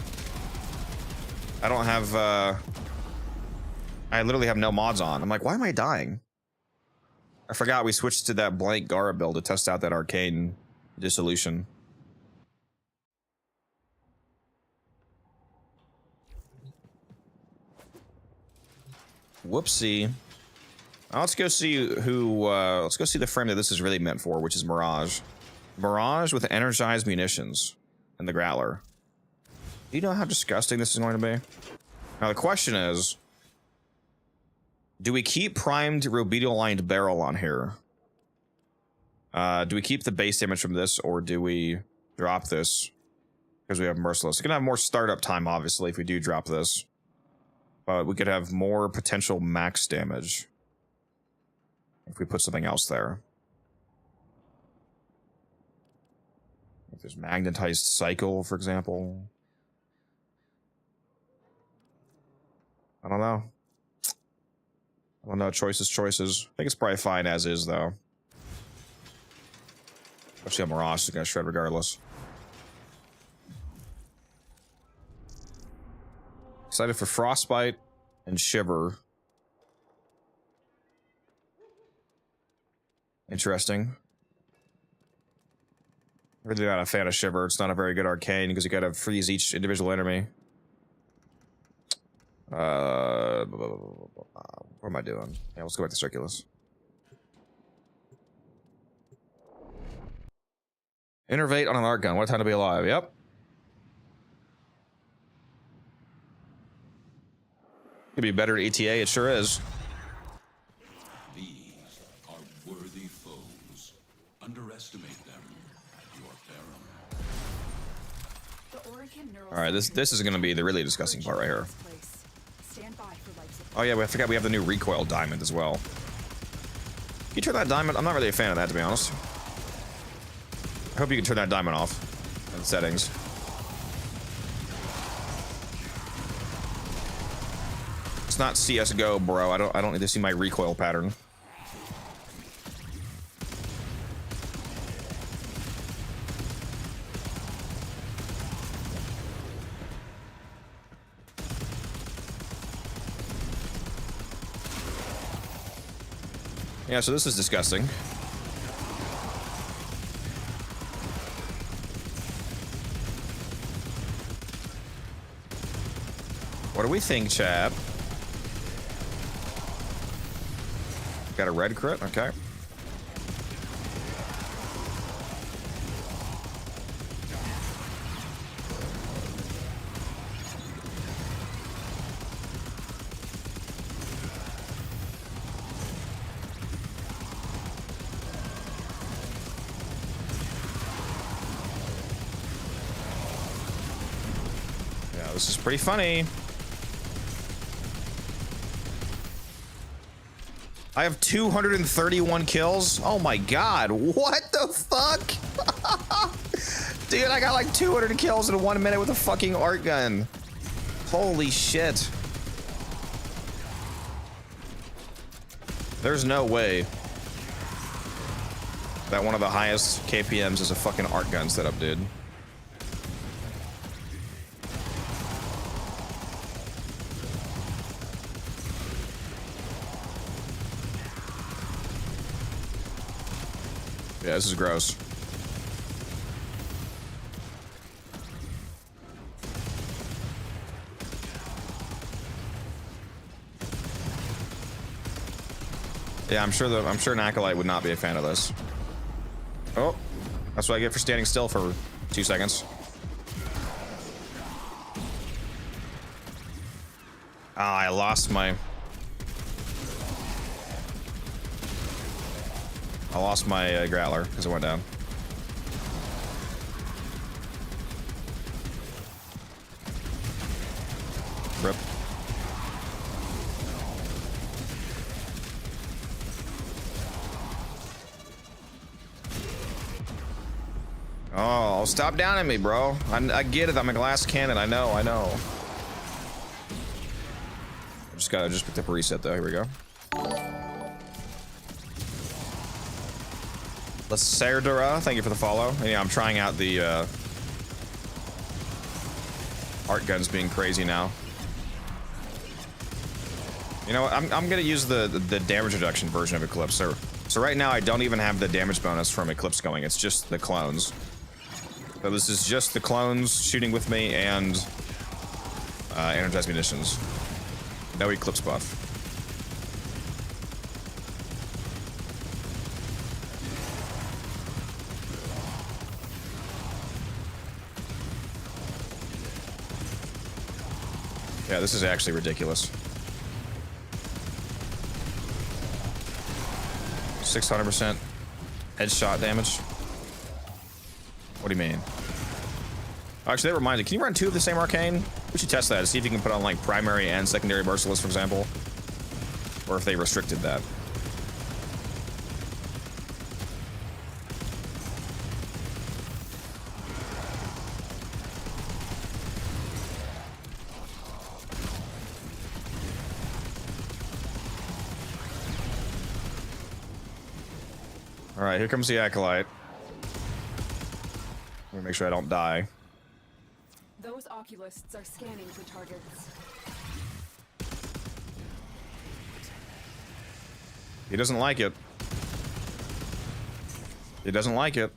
I don't have, I literally have no mods on. I'm like, why am I dying? I forgot we switched to that blank Gara build to test out that arcane dissolution. Whoopsie. Let's go see who, let's go see the frame that this is really meant for, which is Mirage. Mirage with energized munitions and the Grattler. Do you know how disgusting this is going to be? Now the question is, do we keep primed rubidial-lined barrel on here? Do we keep the base damage from this, or do we drop this? Because we have Merciless. We're gonna have more startup time, obviously, if we do drop this. But we could have more potential max damage if we put something else there. If there's magnetized cycle, for example. I don't know. I don't know. Choices. I think it's probably fine as is, though. Especially on Mirage is gonna shred regardless. Excited for Frostbite and Shiver. Interesting. Really not a fan of Shiver. It's not a very good arcane because you gotta freeze each individual enemy. What am I doing? Yeah, let's go back to Circulus. Innervate on an art gun. What a time to be alive. Yep. Could be better at ETA. It sure is. These are worthy foes. Underestimate them at your peril. All right, this is going to be the really disgusting part right here. Stand by for life support. Oh yeah, I forgot we have the new recoil diamond as well. Can you turn that diamond? I'm not really a fan of that, to be honest. I hope you can turn that diamond off in settings. It's not CS:GO, bro. I don't need to see my recoil pattern. Yeah, so this is disgusting. What do we think, chat? Got a red crit? Okay. Yeah, this is pretty funny. I have 231 kills. Oh my god, what the fuck? Dude, I got like 200 kills in 1 minute with a fucking art gun. Holy shit. There's no way that one of the highest KPMs is a fucking art gun setup, dude. Yeah, this is gross. Yeah, I'm sure an acolyte would not be a fan of this. Oh, that's what I get for standing still for 2 seconds. Ah, I lost my Grappler because it went down. Rip. Oh, stop down at me, bro. I get it. I'm a glass cannon. I know. I just picked up a reset though. Here we go. Laserdera, thank you for the follow. And yeah, I'm trying out the art guns being crazy now. You know what? I'm gonna use the damage reduction version of Eclipse. So right now I don't even have the damage bonus from Eclipse going. It's just the clones. So this is just the clones shooting with me and energized munitions. No Eclipse buff. Yeah, this is actually ridiculous. 600% headshot damage. What do you mean? Actually, that reminds me. Can you run 2 of the same arcane? We should test that to see if you can put on like primary and secondary merciless, for example, or if they restricted that. All right, here comes the acolyte. Let me make sure I don't die. Those oculists are scanning for targets. He doesn't like it. He doesn't like it.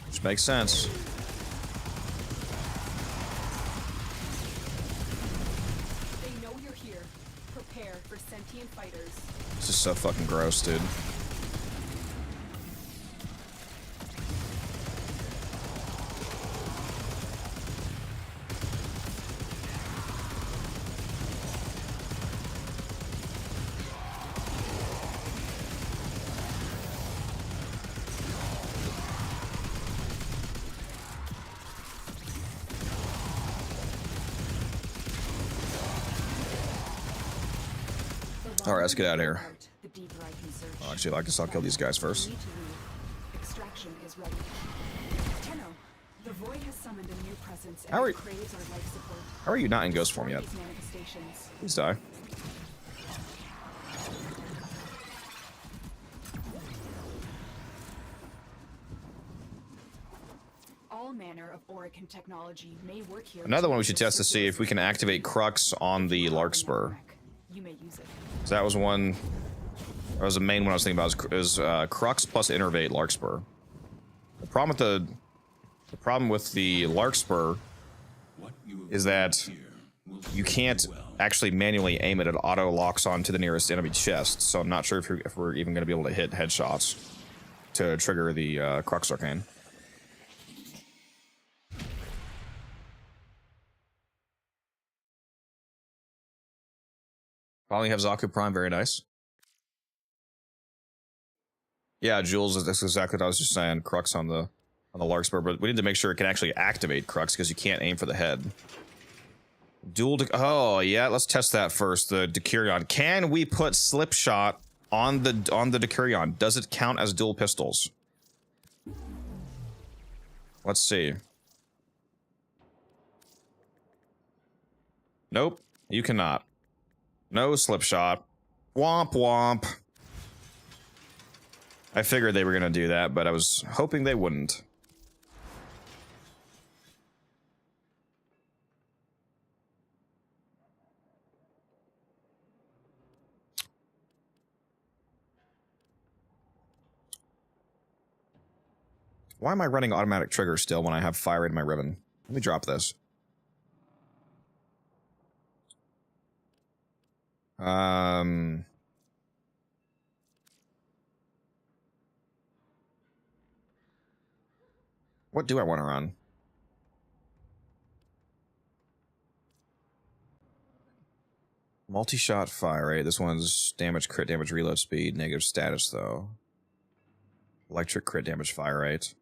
Which makes sense. They know you're here. Prepare for sentient fighters. It's just so fucking gross, dude. All right, let's get out of here. The deeper I can search. Oh, actually, I guess I'll kill these guys first. Need to leave. Extraction is ready. Tenno, the void has summoned a new presence How are and you- craves our life support. How are you not in ghost form yet? These manifestations. Please die. All manner of Orican technology may work here. Another one we should test to see if we can activate Crux on the Larkspur. You may use it. So that was one. That was the main one I was thinking about. Is Crux plus Innervate Larkspur. The problem with the Larkspur What you have is that here will you serve can't well. actually manually aim it. It auto locks onto the nearest enemy chest. So I'm not sure if we're even going to be able to hit headshots to trigger the Crux Arcane. Finally have Zaku Prime, very nice. Yeah, Jules, that's exactly what I was just saying. Crux on the Larkspur, but we need to make sure it can actually activate Crux because you can't aim for the head. Oh yeah, let's test that first. The Decurion. Can we put Slipshot on the Decurion? Does it count as dual pistols? Let's see. Nope, you cannot. No Slipshot. Womp womp. I figured they were gonna do that, but I was hoping they wouldn't. Why am I running automatic trigger still when I have fire in my ribbon? Let me drop this. What do I want to run? Multi-shot fire rate. This one's damage, crit damage, reload speed, negative status though. Electric crit damage fire rate.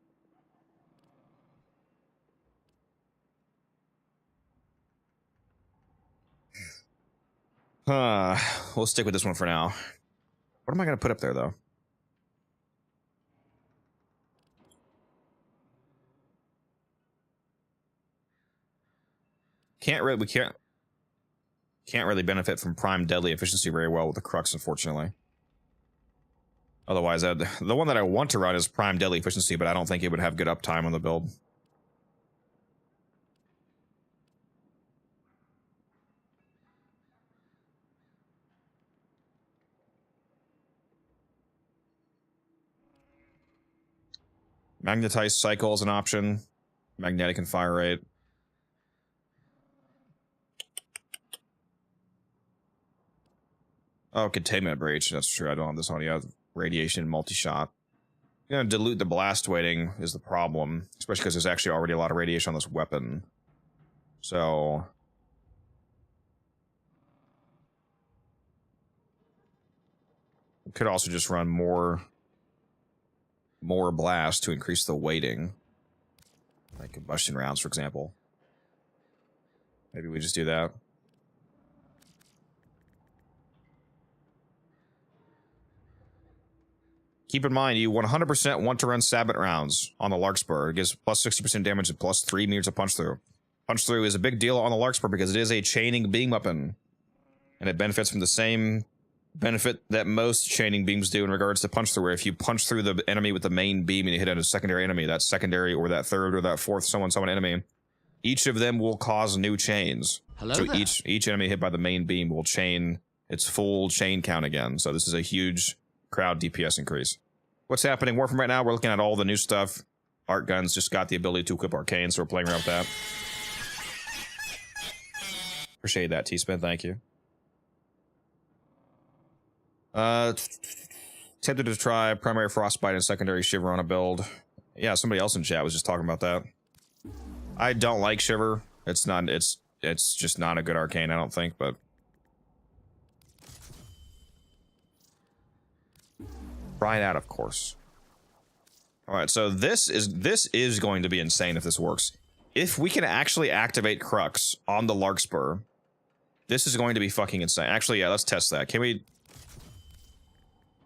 We'll stick with this one for now. What am I going to put up there, though? We can't really benefit from prime deadly efficiency very well with the Crux, unfortunately. Otherwise, the one that I want to run is prime deadly efficiency, but I don't think it would have good uptime on the build. Magnetized cycle is an option. Magnetic and fire rate. Oh, containment breach. That's true. I don't have this on yet. Radiation multi-shot. Gonna dilute the blast weighting is the problem, especially because there's actually already a lot of radiation on this weapon. So we could also just run more blast to increase the weighting, like combustion rounds, for example. Maybe we just do that. Keep in mind, you 100% want to run Sabbat rounds on the Larkspur. It gives plus 60% damage and plus 3 meters of punch through. Punch through is a big deal on the Larkspur because it is a chaining beam weapon. And it benefits from the same benefit that most chaining beams do in regards to punch through, where if you punch through the enemy with the main beam and you hit at a secondary enemy, that secondary or that third or that fourth someone enemy, each of them will cause new chains. Hello so there. each enemy hit by the main beam will chain its full chain count again. So this is a huge crowd DPS increase. What's happening Warframe right now? We're looking at all the new stuff. Art guns just got the ability to equip arcane, so we're playing around with that. Appreciate that, T-Spin. Thank you. Tempted to try primary frostbite and secondary shiver on a build. Yeah, somebody else in chat was just talking about that. I don't like shiver. It's not. It's just not a good arcane, I don't think. But try it out, of course. All right, so this is going to be insane if this works. If we can actually activate Crux on the Larkspur, this is going to be fucking insane. Actually, yeah, let's test that. Can we?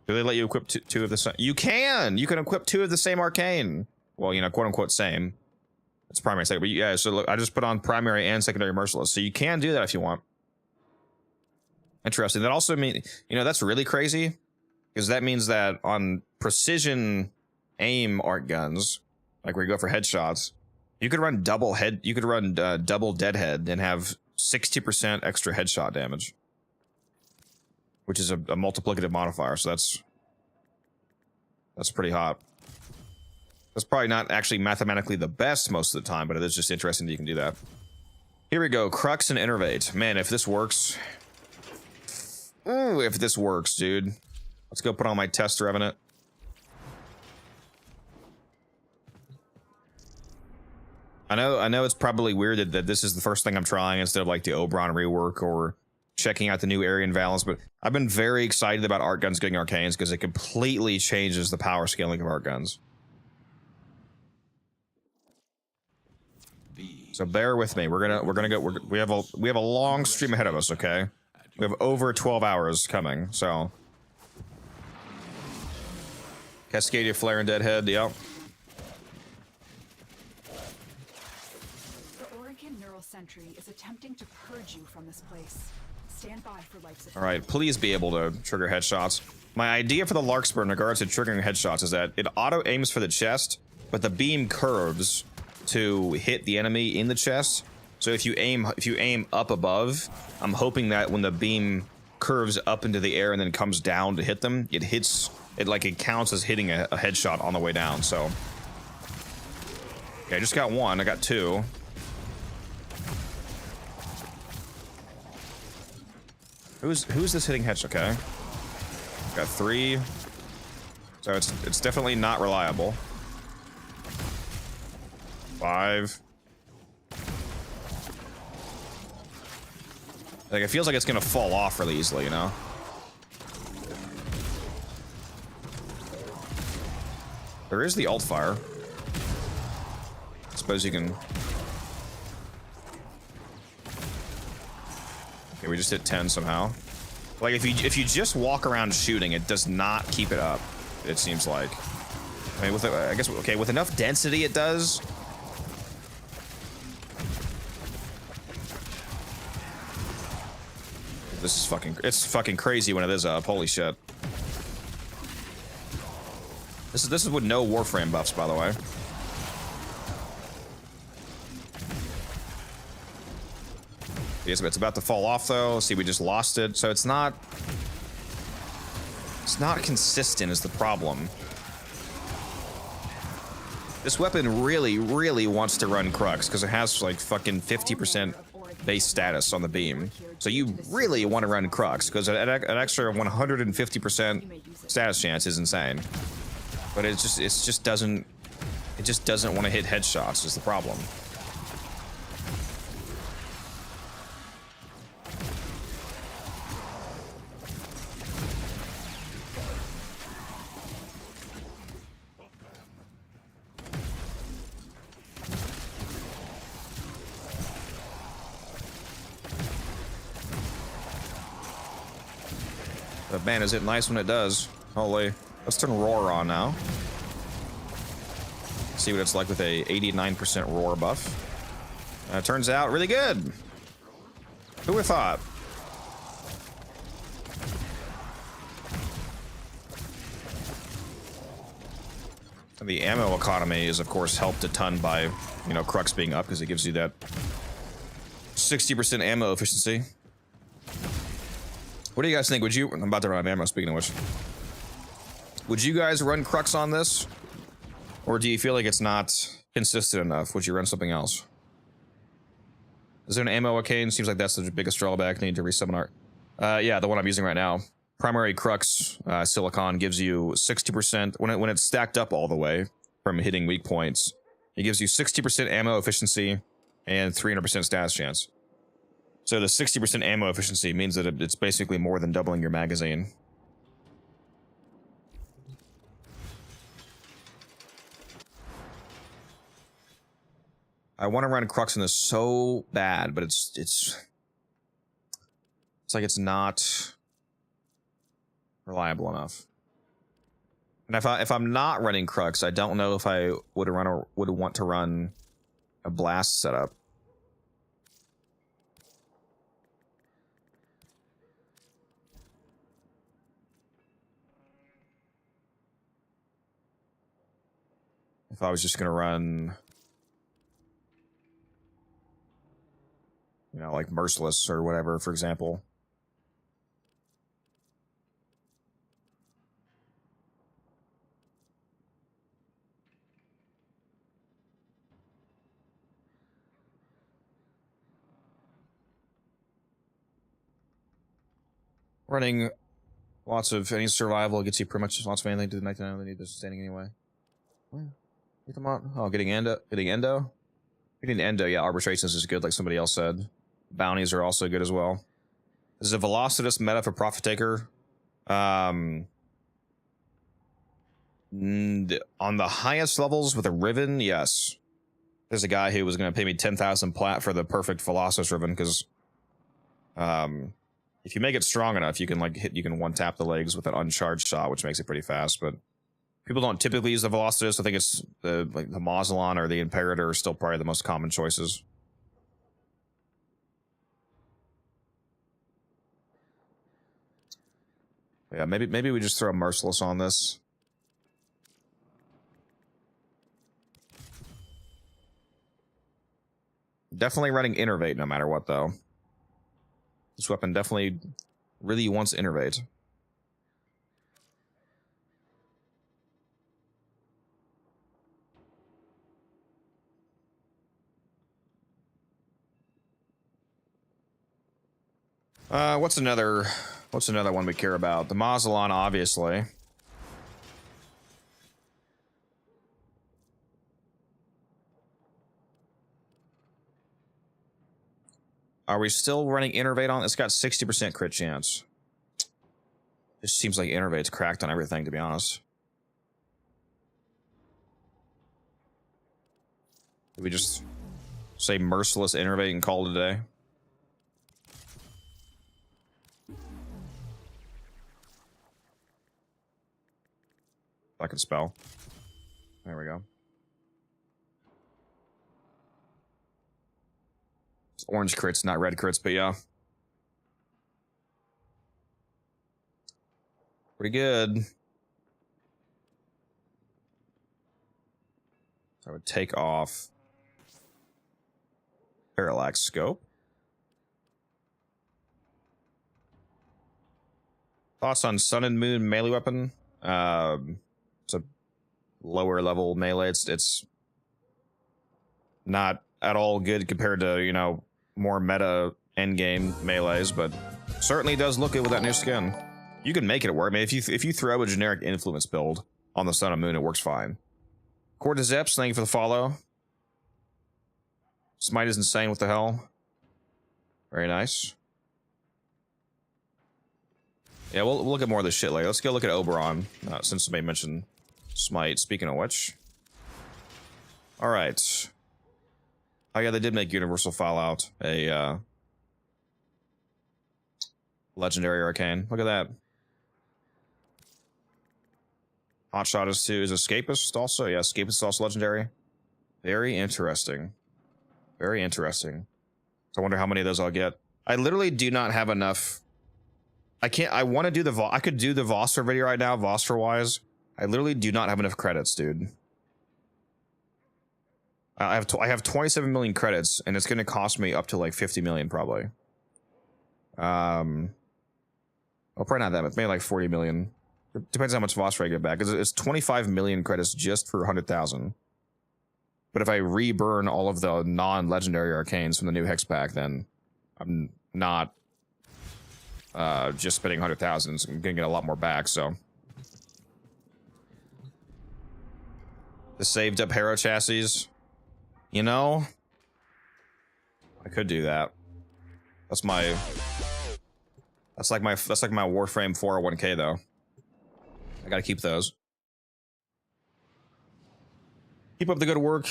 Do they let you equip two of the same? You can! You can equip 2 of the same arcane. Well, you know, quote-unquote same. It's primary, secondary. But yeah, so look, I just put on primary and secondary merciless. So you can do that if you want. Interesting. That also means, you know, that's really crazy. Because that means that on precision aim art guns, like where you go for headshots, you could run double deadhead and have 60% extra headshot damage. Which is a multiplicative modifier, so that's pretty hot. That's probably not actually mathematically the best most of the time, but it is just interesting that you can do that. Here we go, Crux and Innervate. Man, if this works... Ooh, if this works, dude. Let's go put on my Test Revenant. I know it's probably weird that this is the first thing I'm trying instead of like the Oberon rework or checking out the new Aryan Vallis, but I've been very excited about art guns getting arcanes because it completely changes the power scaling of art guns. So bear with me. We're gonna go. We have a long stream ahead of us. Okay, we have over 12 hours coming. So Cascadia, Flare, and Deadhead. Yep. The Oregon Neural Sentry is attempting to purge you from this place. Stand by for life support. All right, please be able to trigger headshots. My idea for the Larkspur in regards to triggering headshots is that it auto aims for the chest, but the beam curves to hit the enemy in the chest. So if you aim up above, I'm hoping that when the beam curves up into the air and then comes down to hit them, it counts as hitting a headshot on the way down. So okay, I just got 1. I got 2. Who's this hitting headshot? Okay, got 3. So it's definitely not reliable. 5. Like, it feels like it's gonna fall off really easily, you know? There is the alt fire. I suppose you can... Okay, we just hit 10 somehow. Like, if you just walk around shooting, it does not keep it up, it seems like. I mean, I guess, okay, with enough density it does. This is it's fucking crazy when it is up. Holy shit. This is with no Warframe buffs, by the way. Yes, it's about to fall off though. See, we just lost it. So it's not consistent is the problem. This weapon really, really wants to run Crux because it has like fucking 50% base status on the beam. So you really want to run Crux because an extra 150% status chance is insane. But it just doesn't want to hit headshots is the problem. But man, is it nice when it does. Holy. Let's turn Roar on now. See what it's like with a 89% Roar buff. Turns out really good. Who would have thought? The ammo economy is, of course, helped a ton by, you know, Crux being up because it gives you that 60% ammo efficiency. What do you guys think? Would you... I'm about to run out of ammo, speaking of which. Would you guys run Crux on this? Or do you feel like it's not consistent enough? Would you run something else? Is there an ammo arcane? Seems like that's the biggest drawback. Need to resummon art. Yeah, the one I'm using right now. primary crux silicon gives you 60% when it's stacked up all the way from hitting weak points. It gives you 60% ammo efficiency and 300% status chance. So the 60% ammo efficiency means that it's basically more than doubling your magazine. I want to run crux in this so bad, but it's like it's not reliable enough. And if I'm not running crux, I don't know if I would want to run a blast setup. If I was just gonna run, you know, like Merciless or whatever, for example. Running lots of any survival gets you pretty much lots of anything to the 99. They need this standing anyway. Get them on. Oh, getting endo. Getting endo. Getting endo. Yeah, arbitrations is good, like somebody else said. Bounties are also good as well. This is a Velocitus meta for Profit Taker. On the highest levels with a Riven, yes. There's a guy who was going to pay me 10,000 plat for the perfect Velocitus Riven because, if you make it strong enough, you can you can one tap the legs with an uncharged shot, which makes it pretty fast. But people don't typically use the Velocitus. I think it's the Mausolon or the Imperator are still probably the most common choices. Yeah, maybe we just throw a Merciless on this. Definitely running Innervate no matter what, though. This weapon definitely really wants Innervate. What's another one we care about? The Mausolon, obviously. Are we still running Innervate on? It's got 60% crit chance. It seems like Innervate's cracked on everything, to be honest. Did we just say Merciless Innervate and call it a day? I can spell. There we go. It's orange crits, not red crits, but yeah. Pretty good. So I would take off Parallax Scope. Thoughts on Sun and Moon melee weapon? It's a lower level melee. It's not at all good compared to, you know, more meta endgame melees, but certainly does look good with that new skin. You can make it work. I mean, if you throw a generic influence build on the Sun and Moon, it works fine. Cord to Zeps, thank you for the follow. Smite is insane. What the hell? Very nice. Yeah, we'll look at more of this shit later. Let's go look at Oberon, since somebody mentioned Smite. Speaking of which. Alright. Oh yeah, they did make Universal Fallout a legendary arcane. Look at that. Hotshot is too. Is Escapist also? Yeah, Escapist is also legendary. Very interesting. Very interesting. So I wonder how many of those I'll get. I literally do not have enough. I want to do the I could do the Vostra video right now, Vostra wise. I literally do not have enough credits, dude. I have 27 million credits, and it's going to cost me up to like 50 million probably. Well, probably not that much. Maybe like 40 million. It depends how much Vostra I get back. It's 25 million credits just for 100,000. But if I reburn all of the non-legendary arcanes from the new Hex pack, then I'm not just spending 100,000. I'm gonna get a lot more back, so. The saved up Hero chassis. You know, I could do that. That's like my Warframe 401k though. I gotta keep those. Keep up the good work.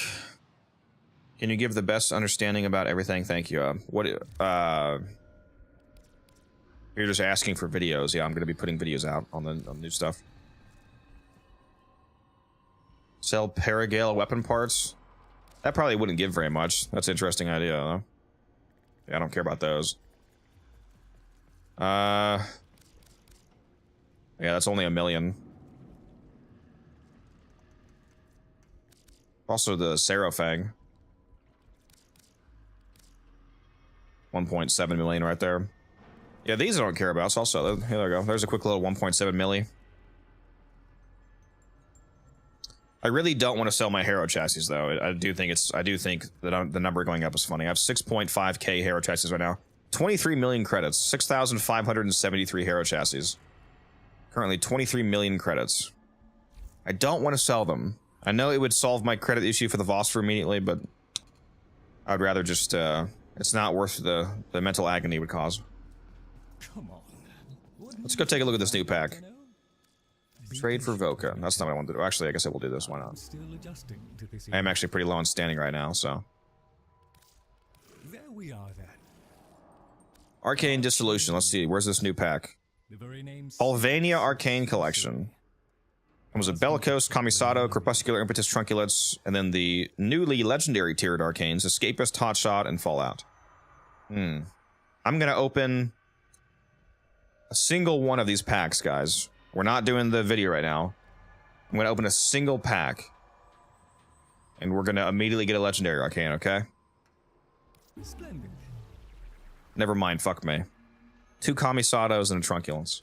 Can you give the best understanding about everything? Thank you. You're just asking for videos. Yeah, I'm gonna be putting videos out on the new stuff. Sell Paragale weapon parts. That probably wouldn't give very much. That's an interesting idea, though. Yeah, I don't care about those. Yeah, that's only 1 million. Also the Seraphang. 1.7 million right there. Yeah, these I don't care about. So also, here we go. There's a quick little 1.7 milli. I really don't want to sell my Hero chassis though. I do think that the number going up is funny. I have 6.5k Hero chassis right now. 23 million credits. 6,573 Hero chassis. Currently 23 million credits. I don't want to sell them. I know it would solve my credit issue for the Vosper immediately, but I'd rather just it's not worth the mental agony it would cause. Come on. Let's go take a look at this new pack. Trade for Voka. That's not what I want to do. Actually, I guess I will do this. Why not? Still adjusting to this. I am actually pretty low on standing right now, so. There we are then. Arcane Dissolution. Let's see. Where's this new pack? The very name. Alvania Arcane Collection. Comes with Bellicose, Kamisato, Crepuscular Impetus Trunculates, and then the newly legendary tiered arcanes, Escapist, Hotshot, and Fallout. I'm gonna open a single one of these packs, guys. We're not doing the video right now. I'm gonna open a single pack. And we're gonna immediately get a legendary arcane, okay? Splendid. Never mind, fuck me. 2 Kamisatos and a Trunculence.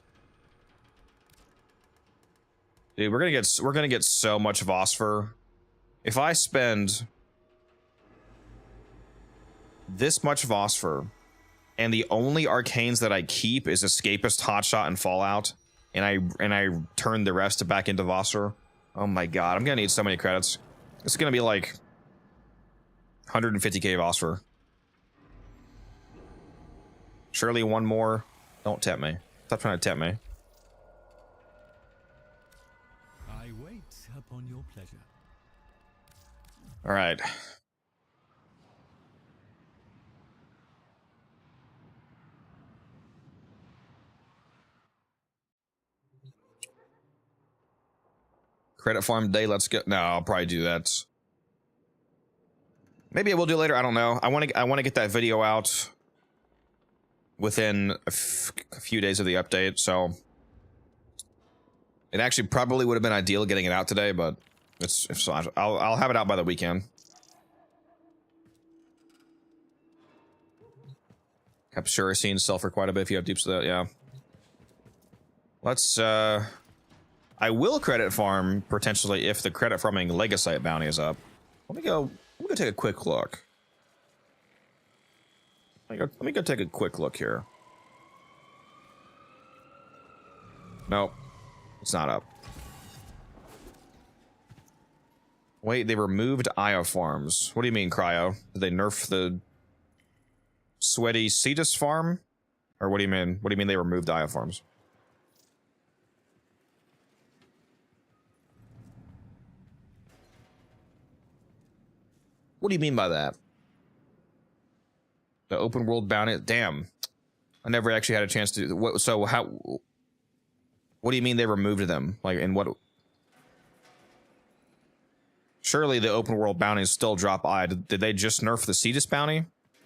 Dude, we're gonna get so much Vosper. If I spend this much Vosper, and the only arcanes that I keep is Escapist, Hotshot, and Fallout, and I turn the rest back into Vosper, oh my god, I'm gonna need so many credits. It's gonna be like 150k Vosper. Surely one more. Don't tempt me. Stop trying to tempt me. I wait upon your pleasure. All right. Credit farm day. Let's go. No, I'll probably do that. Maybe I will do later. I don't know. I want to get that video out within a few days of the update. So it actually probably would have been ideal getting it out today, but I'll have it out by the weekend. Capturicine sell for quite a bit if you have deeps of that, yeah. Let's I will credit farm potentially if the credit farming Legasite bounty is up. Let me go take a quick look. Let me go take a quick look here. Nope. It's not up. Wait, they removed Io farms. What do you mean, Cryo? Did they nerf the sweaty Cetus farm? Or what do you mean? What do you mean they removed Io farms? What do you mean by that? The open world bounty? Damn. I never actually had a chance to... What, so how... What do you mean they removed them? Like, in what... Surely the open world bounties still drop I. Did they just nerf the Cetus bounty?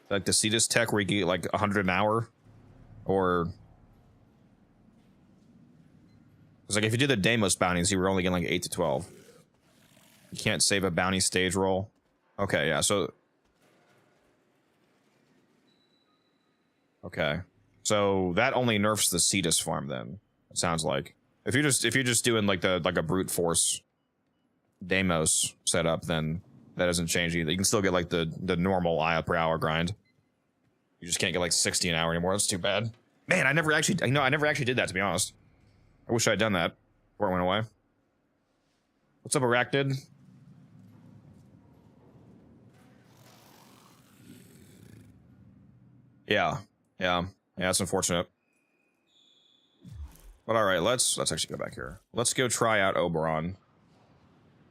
Like the Cetus tech where you get like 100 an hour? Or... It's like if you do the Deimos bounties, you were only getting like 8 to 12. You can't save a bounty stage roll. Okay, yeah, so... Okay. So that only nerfs the Cetus farm then, it sounds like. If you're just doing like a brute force Deimos setup, then that doesn't change either. You can still get like the normal IO per hour grind. You just can't get like 60 an hour anymore. That's too bad. Man, I never actually did that, to be honest. I wish I had done that before it went away. What's up, Arachnid? Yeah, that's unfortunate. But all right, let's actually go back here. Let's go try out Oberon.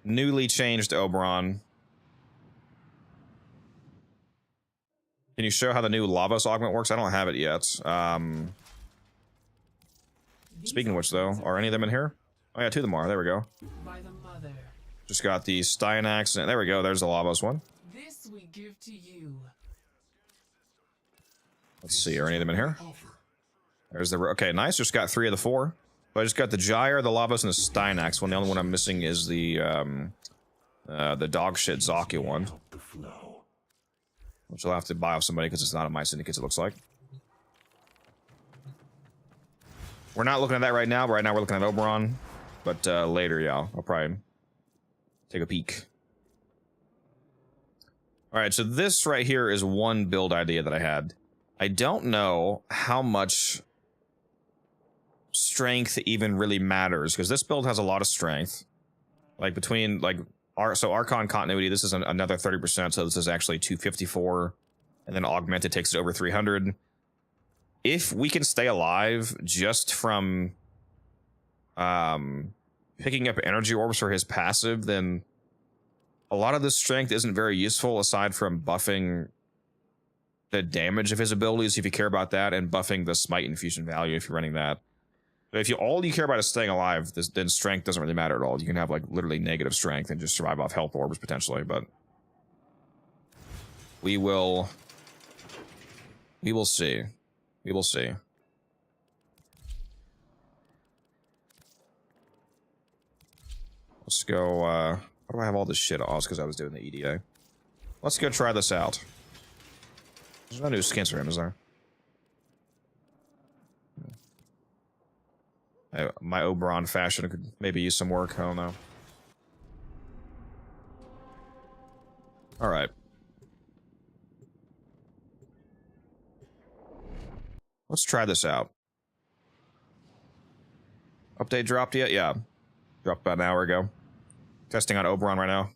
Newly changed Oberon. Can you show how the new Lavos augment works? I don't have it yet. Speaking of which, though, are any of them in here? Oh yeah, 2 of them are. There we go. By the mother. Just got the Styanax, and there we go. There's the Lavos one. This we give to you. Let's see, are any of them in here? There's the... Okay, nice. Just got 3 of the 4. But I just got the Gyre, the Lavos, and the Styanax one. The only one I'm missing is the dog shit Zaki one. Which I'll have to buy off somebody because it's not in my syndicates, it looks like. We're not looking at that right now, but right now we're looking at Oberon. But later, yeah, I'll probably take a peek. Alright, so this right here is one build idea that I had. I don't know how much strength even really matters, because this build has a lot of strength. Like between, like, so Archon Continuity, this is another 30%, so this is actually 254. And then Augmented takes it over 300. If we can stay alive just from picking up energy orbs for his passive, then a lot of this strength isn't very useful aside from buffing the damage of his abilities if you care about that, and buffing the smite infusion value if you're running that. But if all you care about is staying alive, then strength doesn't really matter at all. You can have like literally negative strength and just survive off health orbs potentially, but we will see. We will see. Let's go, why do I have all this shit off? Because I was doing the EDA. Let's go try this out. There's no new skins for him, is there? My Oberon fashion could maybe use some work, I don't know. Alright. Let's try this out. Update dropped yet? Yeah. Dropped about an hour ago. Testing on Oberon right now.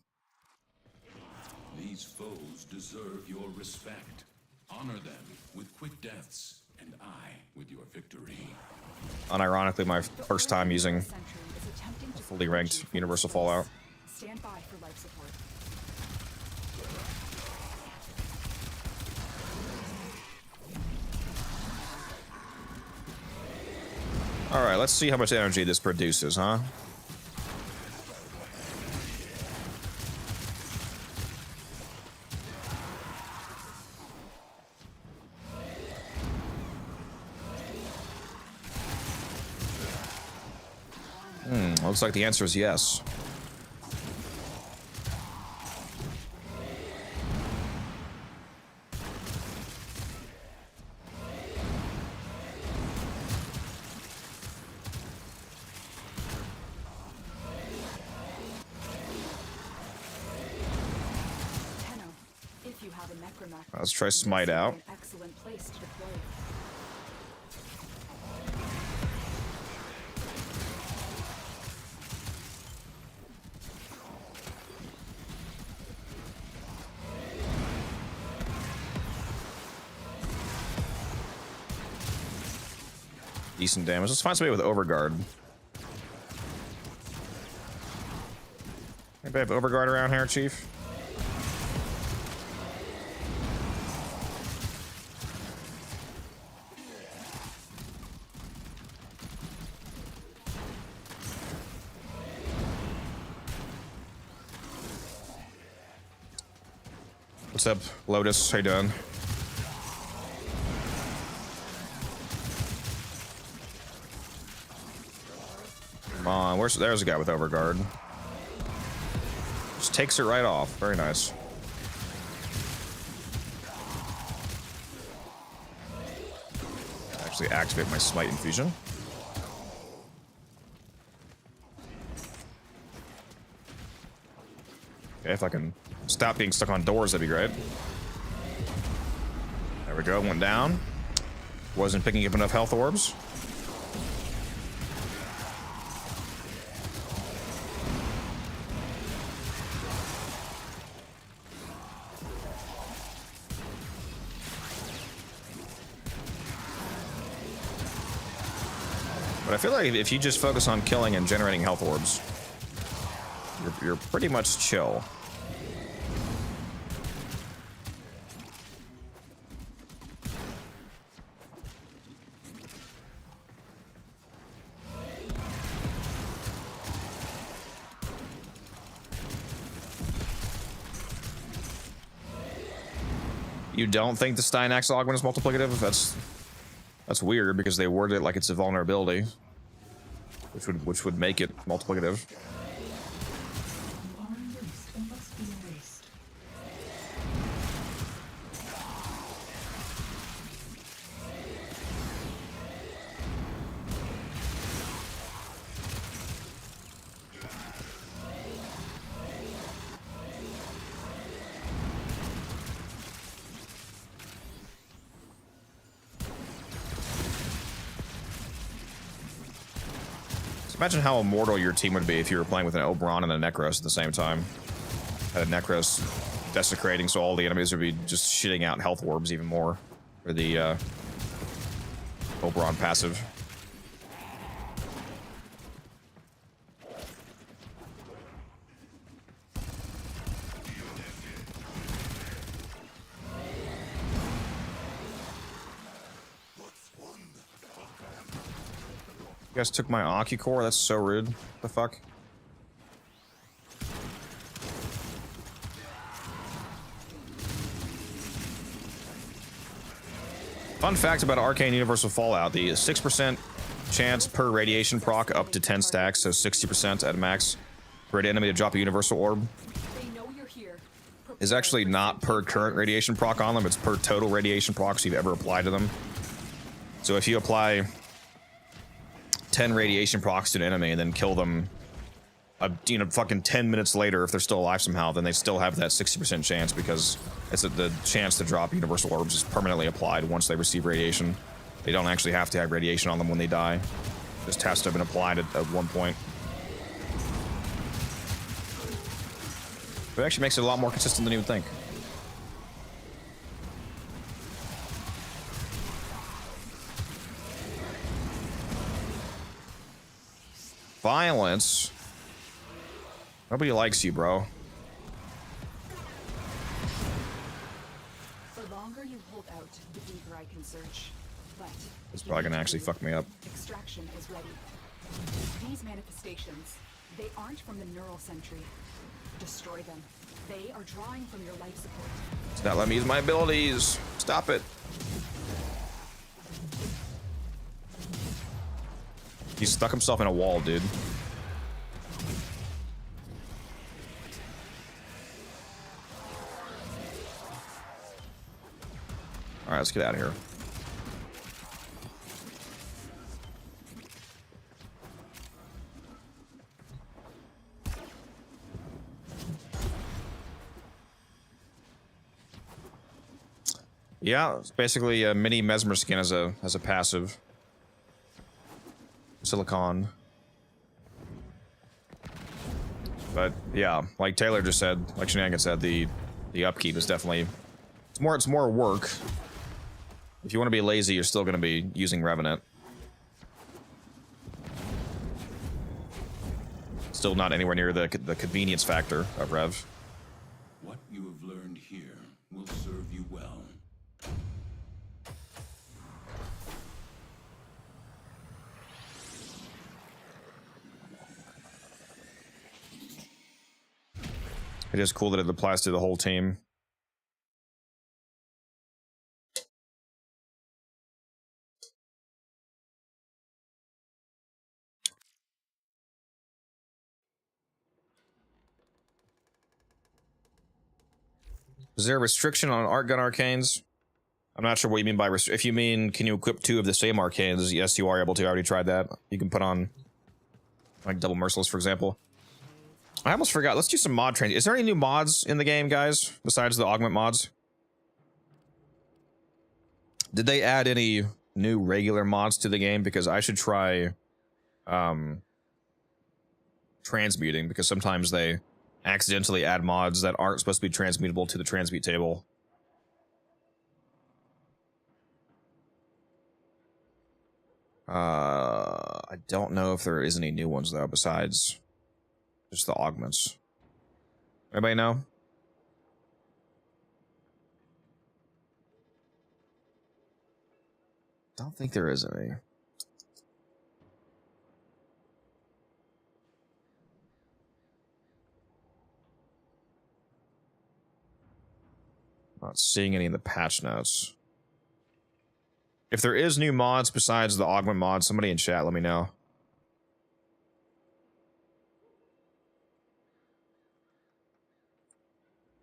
These foes deserve your respect. Honor them with quick deaths, and I with your victory. Unironically, my first time using Sentry is attempting to fully ranked Universal Fallout. stand by for life support. Alright, let's see how much energy this produces, huh? Looks like the answer is yes. Tenno, if you have a necromac, Let's try Smite this would be out. an excellent place to deploy. Decent damage. Let's find somebody with Overguard. Anybody have Overguard around here, Chief? What's up, Lotus? How you doing? Come on, there's a guy with Overguard. Just takes it right off. Very nice. Actually activate my Smite Infusion. Okay, if I can stop being stuck on doors, that'd be great. There we go, went down. Wasn't picking up enough health orbs. But I feel like if you just focus on killing and generating health orbs, you're pretty much chill. You don't think the Steinax augment is multiplicative? That's weird because they worded it like it's a vulnerability, which would make it multiplicative. You are erased and must be erased. Imagine how immortal your team would be if you were playing with an Oberon and a Necros at the same time. Had a Necros desecrating, so all the enemies would be just shitting out health orbs even more for the Oberon passive. You guys took my Ocucore? That's so rude. The fuck? Fun fact about Arcane Universal Fallout, the 6% chance per radiation proc up to 10 stacks, so 60% at max for an enemy to drop a universal orb, They know you're here. is actually not per current radiation proc on them, it's per total radiation procs you've ever applied to them. So if you apply 10 radiation procs to an enemy and then kill them, fucking 10 minutes later, if they're still alive somehow, then they still have that 60% chance because it's the chance to drop universal orbs is permanently applied once they receive radiation. They don't actually have to have radiation on them when they die. It just has to have been applied at one point. But it actually makes it a lot more consistent than you would think. Violence. Nobody likes you, bro. The longer you hold out, the deeper I can search. But It's probably gonna actually fuck me up. extraction is ready. These manifestations, they aren't from the neural sentry. Destroy them. They are drawing from your life support. It's not letting me use my abilities. Stop it. He stuck himself in a wall, dude. All right, let's get out of here. Yeah, it's basically a mini Mesmer skin as a passive. Silicon. But yeah, like Taylor just said, like Shenanigans said, the upkeep is definitely it's more work. If you want to be lazy, you're still going to be using Revenant. Still not anywhere near the convenience factor of Rev. What you have learned here will serve you well. It is cool that it applies to the whole team. Is there a restriction on art gun arcanes? I'm not sure what you mean by if you mean can you equip 2 of the same arcanes? Yes, you are able to. I already tried that. You can put on like double merciless, for example. I almost forgot. Let's do some mod training. Is there any new mods in the game, guys, besides the augment mods? Did they add any new regular mods to the game, because I should try transmuting, because sometimes they accidentally add mods that aren't supposed to be transmutable to the transmute table. I don't know if there is any new ones though, besides just the augments. Anybody know? Don't think there is any. Not seeing any in the patch notes. If there is new mods besides the augment mod, somebody in chat let me know.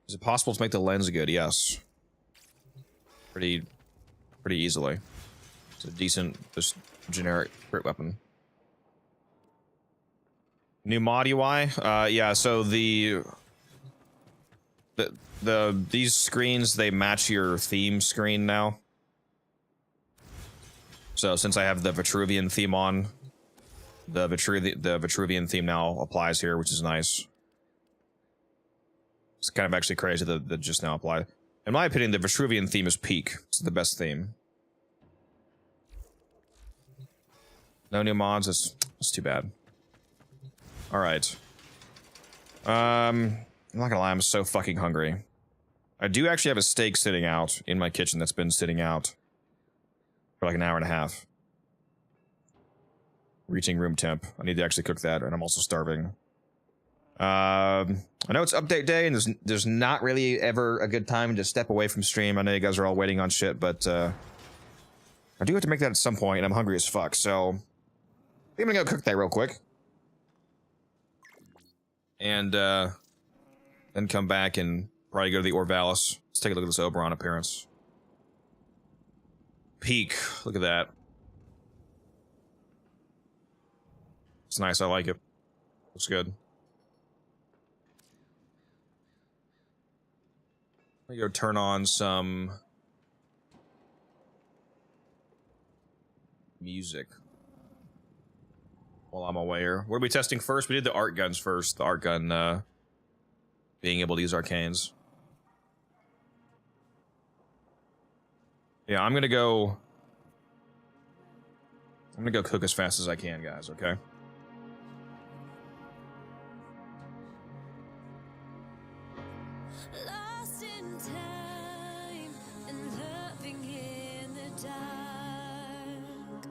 Is it possible to make the lens good? Yes. Pretty easily. It's a decent, just generic crit weapon. New mod UI? Yeah, so these screens, they match your theme screen now. So since I have the Vitruvian theme on, the Vitruvian theme now applies here, which is nice. It's kind of actually crazy that just now applied. In my opinion, the Vitruvian theme is peak. It's the best theme. No new mods. It's too bad. All right. I'm not gonna lie. I'm so fucking hungry. I do actually have a steak sitting out in my kitchen that's been sitting out for like an hour and a half. Reaching room temp. I need to actually cook that, and I'm also starving. I know it's update day, and there's not really ever a good time to step away from stream. I know you guys are all waiting on shit, but I do have to make that at some point, and I'm hungry as fuck, so I think I'm gonna go cook that real quick. And then come back and probably go to the Vallis. Let's take a look at this Oberon appearance. Peak. Look at that. It's nice. I like it. Looks good. Let me go turn on some music while I'm away here. What are we testing first? We did the art guns first. The art gun, being able to use arcanes. Yeah, I'm gonna go cook as fast as I can, guys, okay? Lost in time and loving in the dark.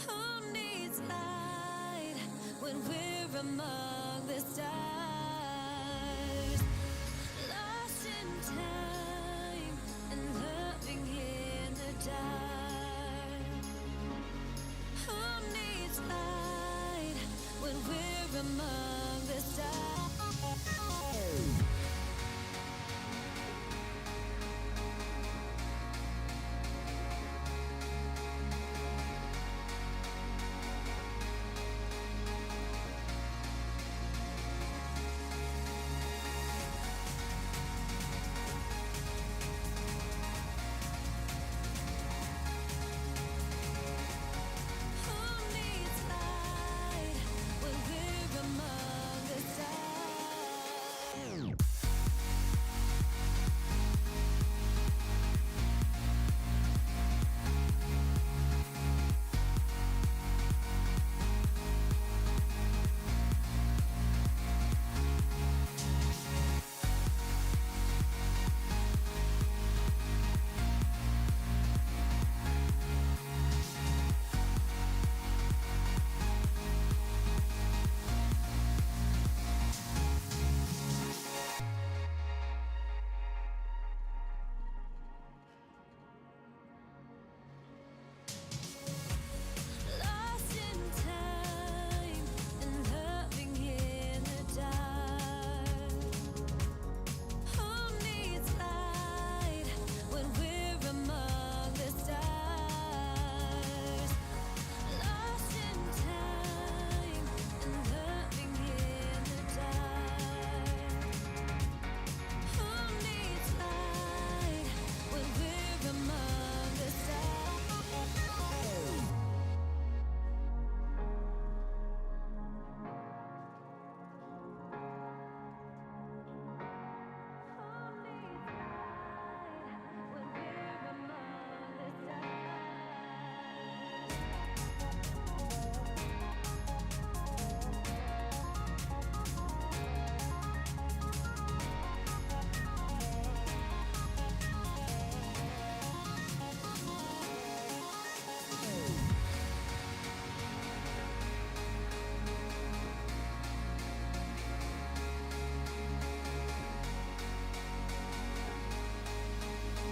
Who needs light when we're among the stars? Lost in time and loving in the dark. Who needs light when we're among the stars?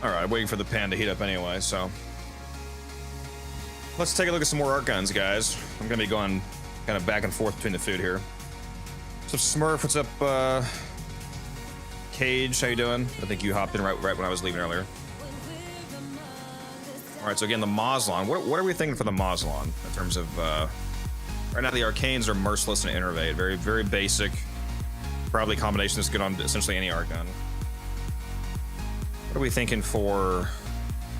All right, waiting for the pan to heat up anyway, so let's take a look at some more art guns, guys. I'm gonna be going kind of back and forth between the food here. So Smurf, what's up? Cage, how you doing? I think you hopped in right when I was leaving earlier. All right, so again, the Moslon. What are we thinking for the Moslon in terms of? Right now, the Arcanes are merciless and innervate. Very, very basic. Probably a combination that's good on essentially any art gun. What are we thinking for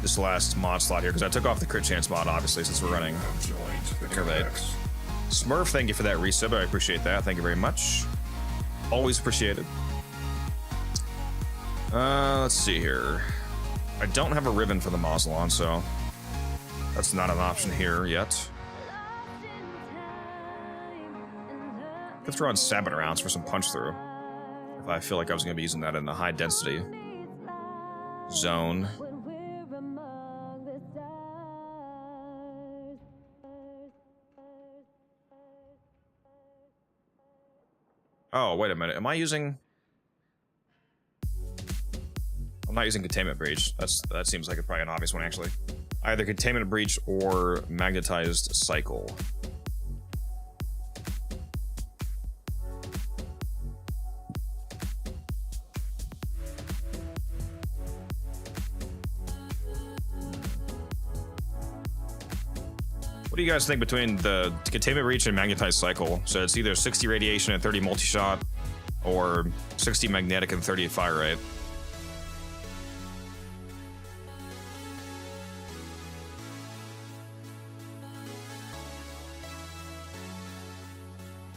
this last mod slot here? Because I took off the crit chance mod, obviously, since we're running innervate. Smurf, thank you for that resub. I appreciate that. Thank you very much. Always appreciated. Let's see here. I don't have a ribbon for the Moslon, so that's not an option here yet. Could throw on Sabbath rounds for some punch through. If I feel like I was going to be using that in the high density zone. Oh, wait a minute. Am I using... I'm not using Containment Breach. That seems like it's probably an obvious one, actually. Either Containment Breach or Magnetized Cycle. What do you guys think between the Containment Breach and Magnetized Cycle? So it's either 60 radiation and 30 multi-shot, or 60 magnetic and 30 fire rate.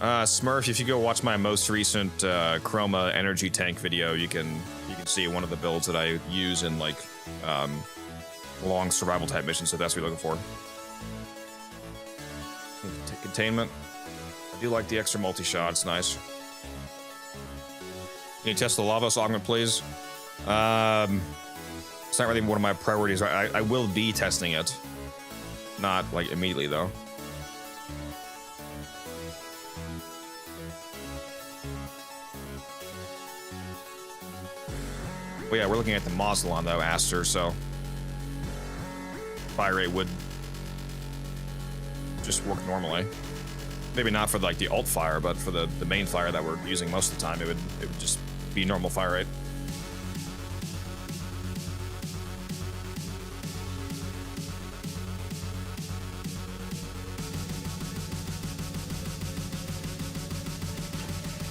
Smurf, if you go watch my most recent Chroma energy tank video, you can see one of the builds that I use in like long survival type missions. So that's what you're looking for. Containment. I do like the extra multi shot. It's nice. Can you test the Lavos augment, please? It's not really one of my priorities. I will be testing it, not like immediately though. Well, yeah, we're looking at the Moslon though, Aster, so fire rate would just work normally. Maybe not for like the alt fire, but for the main fire that we're using most of the time, it would just be normal fire rate.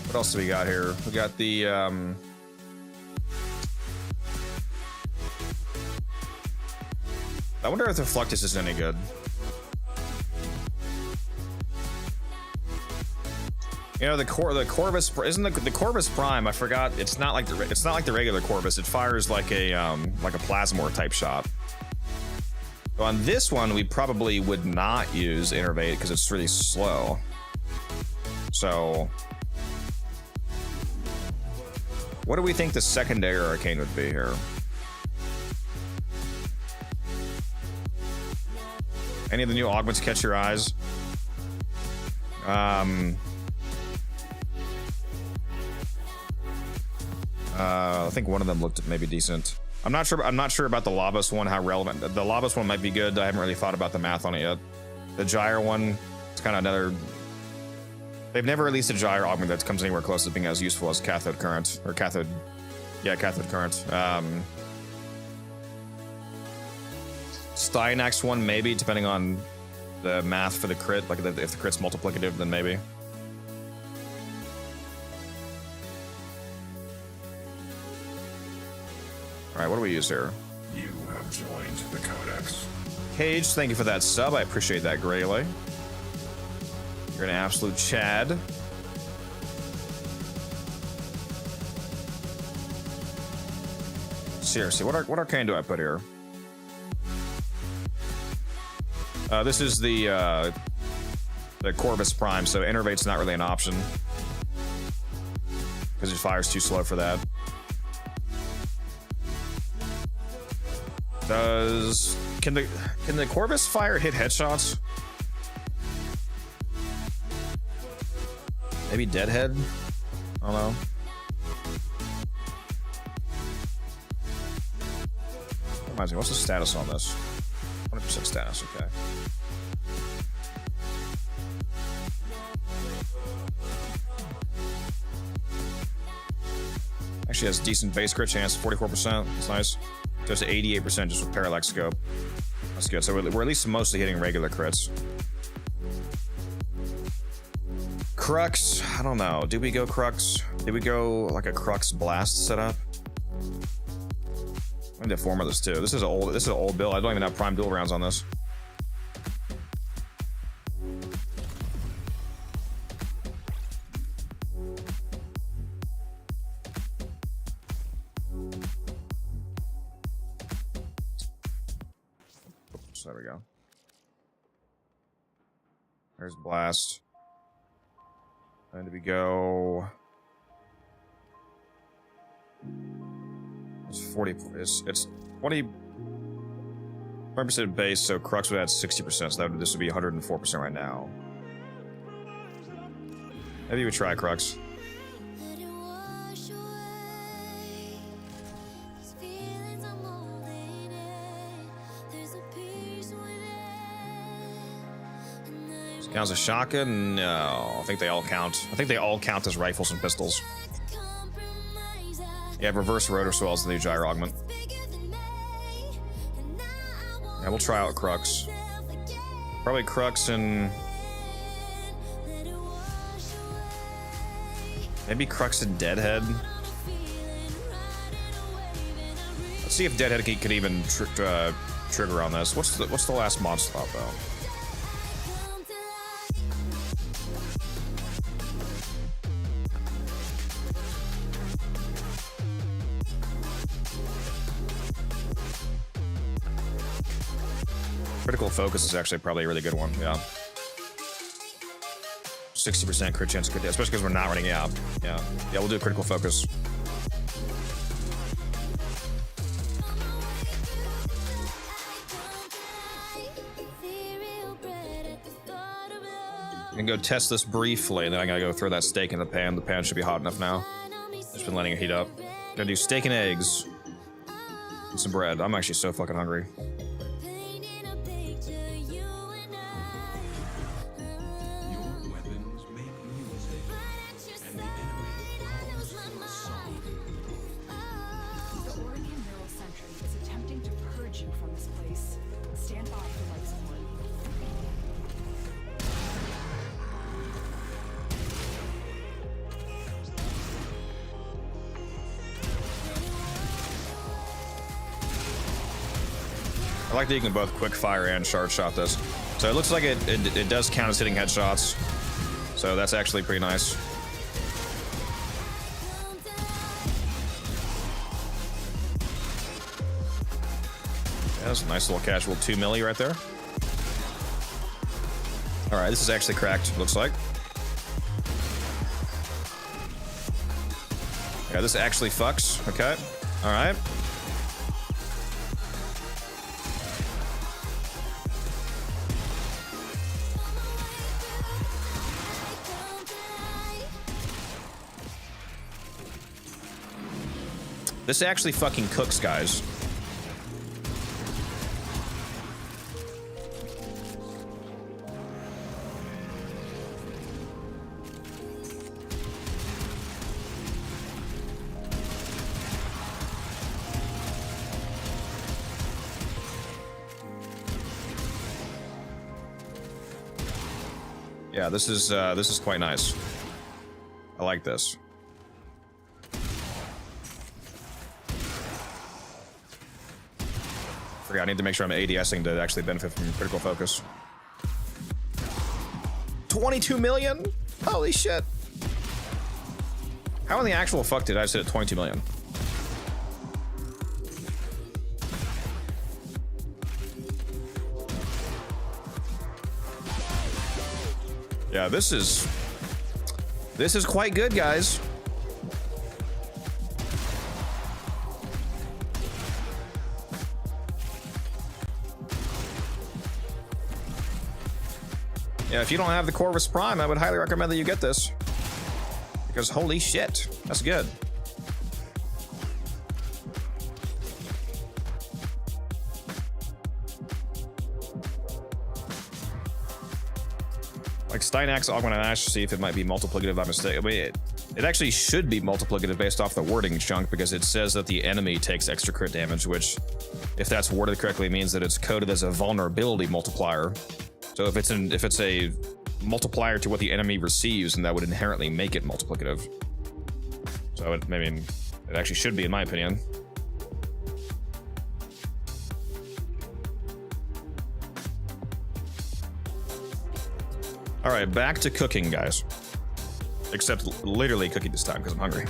What else do we got here? We got the I wonder if the Fluctus is any good. You know, the Corvus isn't the Corvus Prime. I forgot. It's not like the regular Corvus. It fires like a Plasmor type shot. So on this one, we probably would not use Innervate because it's really slow. So, what do we think the secondary Arcane would be here? Any of the new augments catch your eyes? I think one of them looked maybe decent. I'm not sure about the Lavos one, how relevant. The Lavos one might be good. I haven't really thought about the math on it yet. The Gyre one, it's kind of another. They've never released a Gyre augment that comes anywhere close to being as useful as cathode current or cathode. Yeah, cathode current. Stynax one maybe, depending on the math for the crit. Like if the crit's multiplicative, then maybe. All right, what do we use here? You have joined the Codex. Cage, thank you for that sub. I appreciate that greatly. You're an absolute Chad. Seriously, what arcane do I put here? This is the Corvus Prime, so Innervate's not really an option because it fires too slow for that. Can the Corvus fire hit headshots? Maybe Deadhead? I don't know. Reminds me, what's the status on this? 100% status, okay. Actually has decent base crit chance, 44%. That's nice. Just 88% just with parallax scope. That's good. So we're at least mostly hitting regular crits. Crux, I don't know. Did we go Crux? Did we go like a Crux blast setup? I need to form this too. This is an old build. I don't even have prime dual rounds on this. Oops, there we go. There's blast. And do we go? It's 40. It's 20% base, so Crux would add 60%. So this would be 104% right now. Maybe we try Crux. Let it wash away. These feelings I'm holding in. There's a peace within. Counts as shotgun? No, I think they all count. I think they all count as rifles and pistols. Yeah, reverse rotor swell is the new gyro augment. Yeah, we'll try out Crux. Probably Crux and maybe Crux and Deadhead. Let's see if Deadhead could even trigger on this. What's the last mod slot though? Critical focus is actually probably a really good one, yeah. 60% crit chance, especially because we're not running, yeah, we'll do critical focus. I'm gonna go test this briefly, and then I gotta go throw that steak in the pan. The pan should be hot enough now. Just been letting it heat up. Gonna do steak and eggs. And some bread. I'm actually so fucking hungry. I like that you can both quick fire and shard shot this. So it looks like it does count as hitting headshots. So that's actually pretty nice. Yeah, that's a nice little casual 2 milli right there. Alright, this is actually cracked, looks like. Yeah, this actually fucks. Okay. Alright. This actually fucking cooks, guys. Yeah, this is quite nice. I like this. I need to make sure I'm ADSing to actually benefit from critical focus. 22 million? Holy shit. How in the actual fuck did I just hit 22 million? Yeah, this is quite good, guys. Yeah, if you don't have the Corvus Prime, I would highly recommend that you get this. Because holy shit, that's good. Like Steinax, I'm gonna ask to see if it might be multiplicative by mistake. I mean, it actually should be multiplicative based off the wording chunk because it says that the enemy takes extra crit damage, which, if that's worded correctly, means that it's coded as a vulnerability multiplier. So if it's a multiplier to what the enemy receives, then that would inherently make it multiplicative. So it actually should be, in my opinion. All right, back to cooking, guys. Except literally cooking this time because I'm hungry.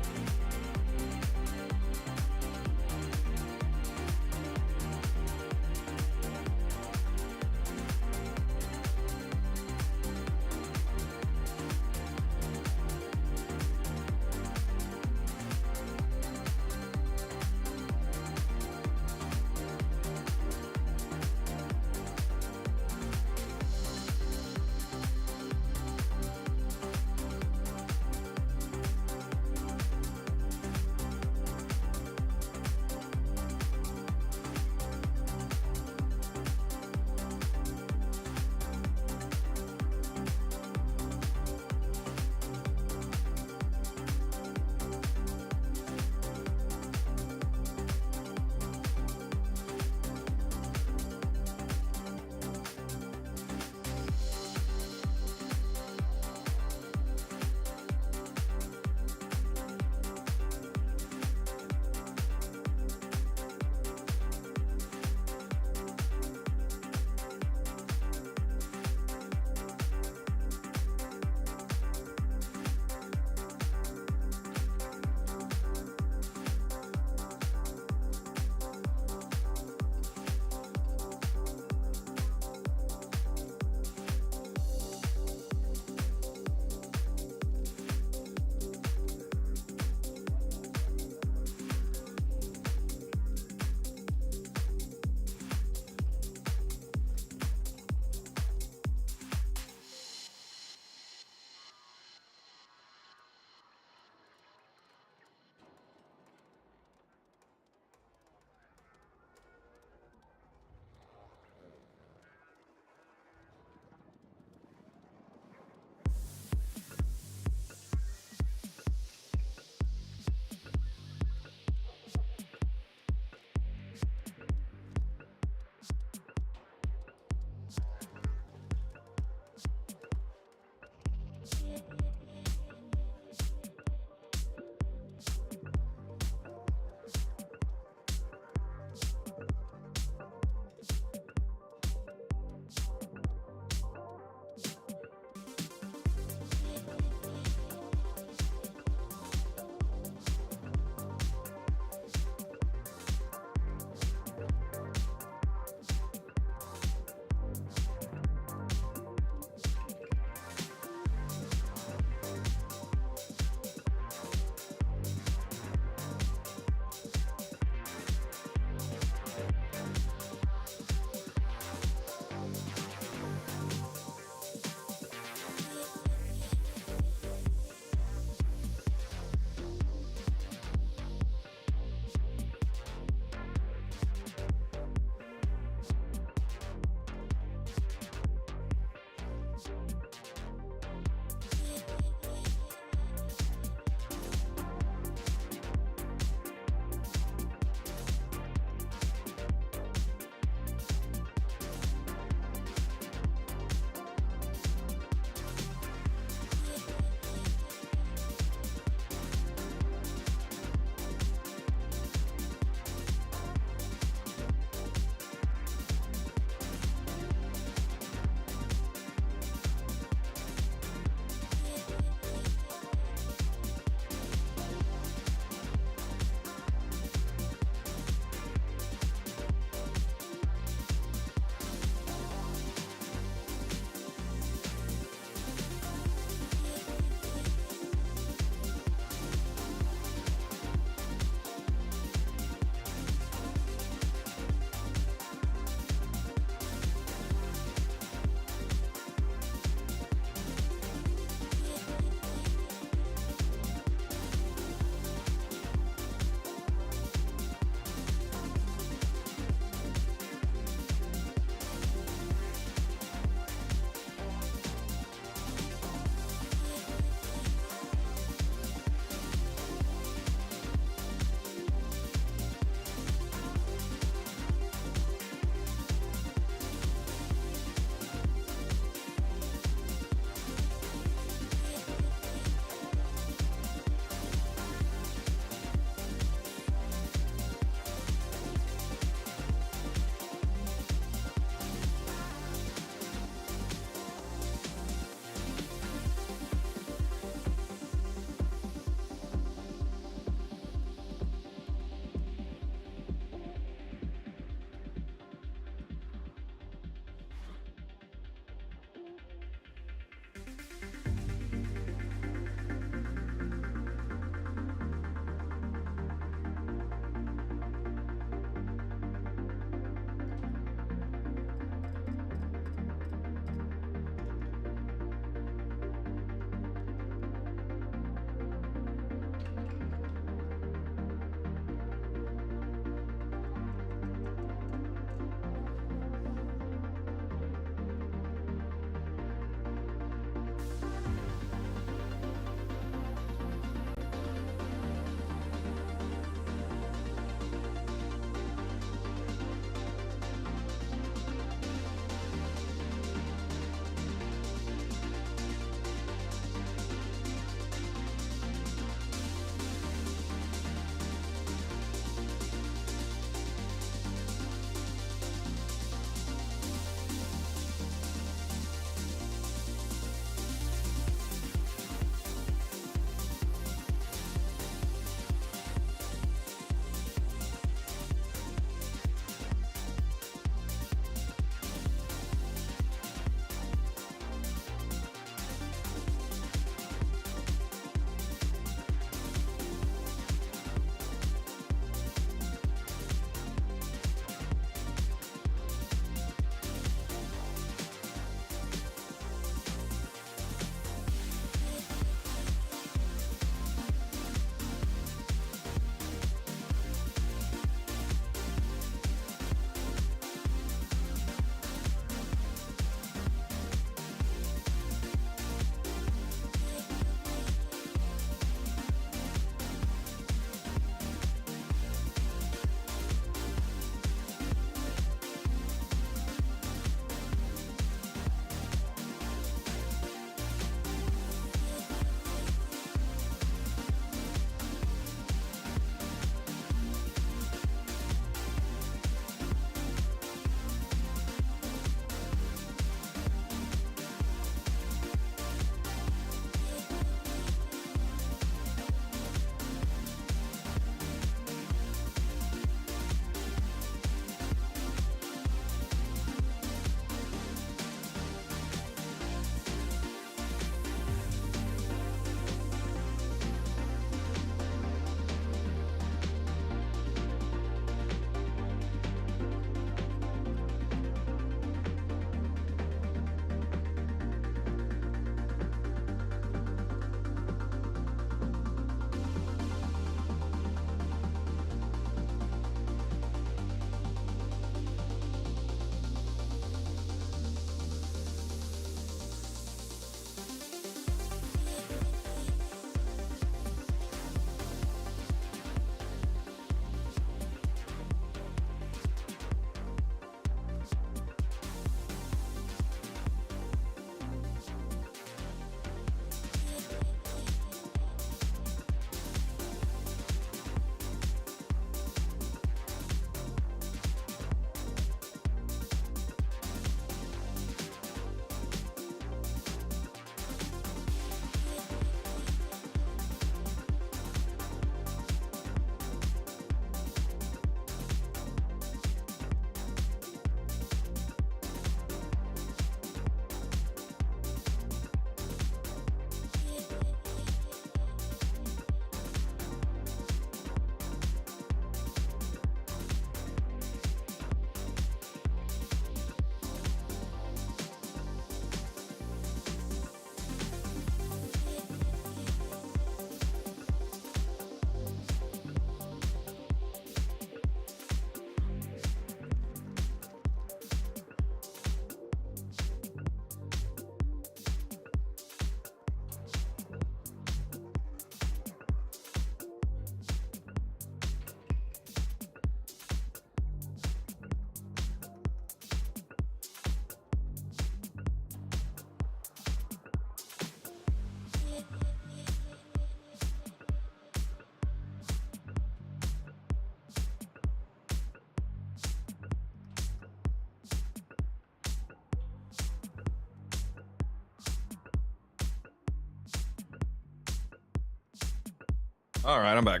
All right, I'm back.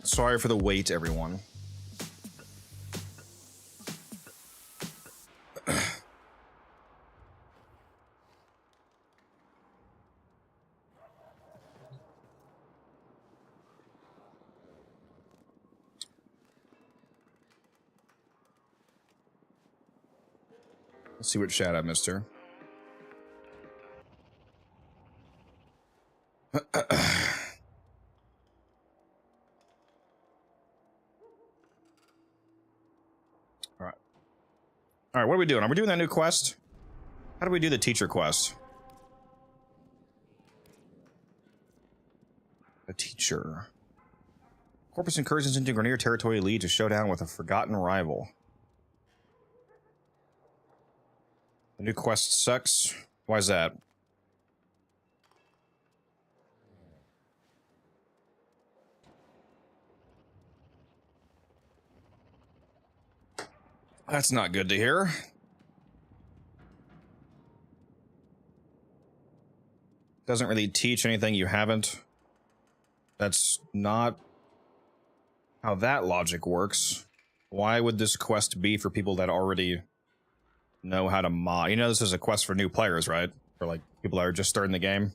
Sorry for the wait, everyone. Let's see what chat I missed here. All right, what are we doing? Are we doing that new quest? How do we do the teacher quest? A teacher. Corpus incursions into Grenier territory lead to showdown with a forgotten rival. The new quest sucks. Why is that? That's not good to hear. Doesn't really teach anything you haven't. That's not how that logic works. Why would this quest be for people that already know how to mod? You know, this is a quest for new players, right? For like people that are just starting the game.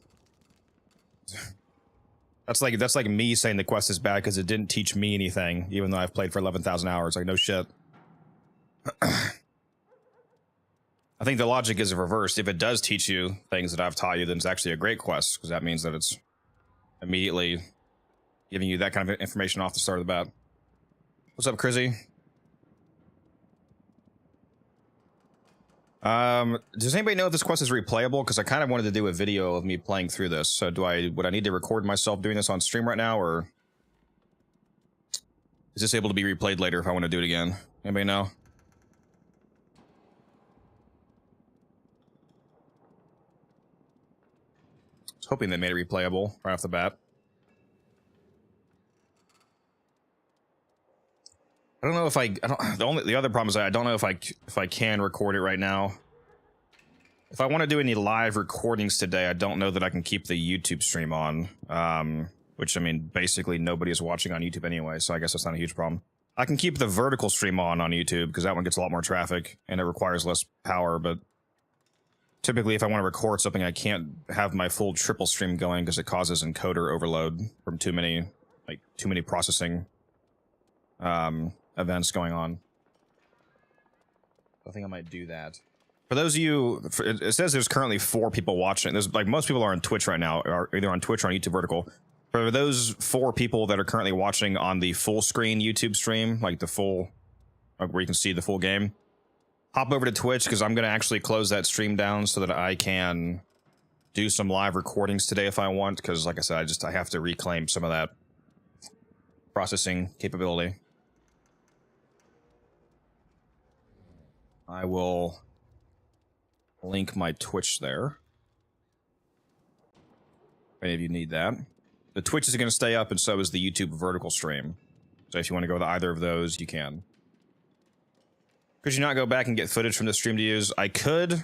That's like me saying the quest is bad because it didn't teach me anything, even though I've played for 11,000 hours. Like, no shit. I think the logic is reversed. If it does teach you things that I've taught you, then it's actually a great quest, because that means that it's immediately giving you that kind of information off the start of the bat. What's up, Crizzy? Does anybody know if this quest is replayable? Because I kind of wanted to do a video of me playing through this. So would I need to record myself doing this on stream right now, or is this able to be replayed later if I want to do it again? Anybody know? I was hoping they made it replayable right off the bat. I don't know if the other problem is I don't know if I can record it right now. If I want to do any live recordings today, I don't know that I can keep the YouTube stream on. Which, I mean, basically nobody is watching on YouTube anyway, so I guess that's not a huge problem. I can keep the vertical stream on YouTube because that one gets a lot more traffic and it requires less power, but typically if I want to record something, I can't have my full triple stream going because it causes encoder overload from too many processing events going on. I think I might do that. For those of you, it says there's currently 4 people watching. There's like most people are on Twitch right now, are either on Twitch or on YouTube Vertical. For those 4 people that are currently watching on the full screen YouTube stream, like the full, where you can see the full game, hop over to Twitch because I'm going to actually close that stream down so that I can do some live recordings today if I want. Because like I said, I have to reclaim some of that processing capability. I will link my Twitch there. If any of you need that. The Twitch is going to stay up, and so is the YouTube vertical stream. So if you want to go to either of those, you can. Could you not go back and get footage from the stream to use? I could,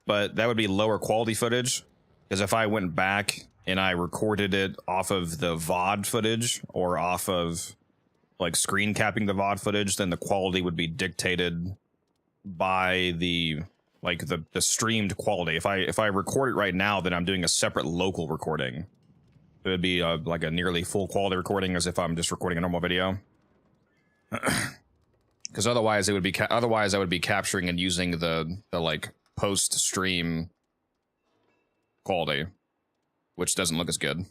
but that would be lower quality footage. Because if I went back and I recorded it off of the VOD footage, or off of like screen capping the VOD footage, then the quality would be dictated by the streamed quality. If I record it right now, then I'm doing a separate local recording. It would be like a nearly full quality recording as if I'm just recording a normal video. Because otherwise I would be capturing and using the like post stream quality, which doesn't look as good.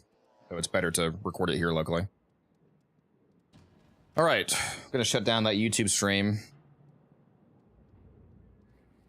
So it's better to record it here locally. All right, I'm gonna shut down that YouTube stream.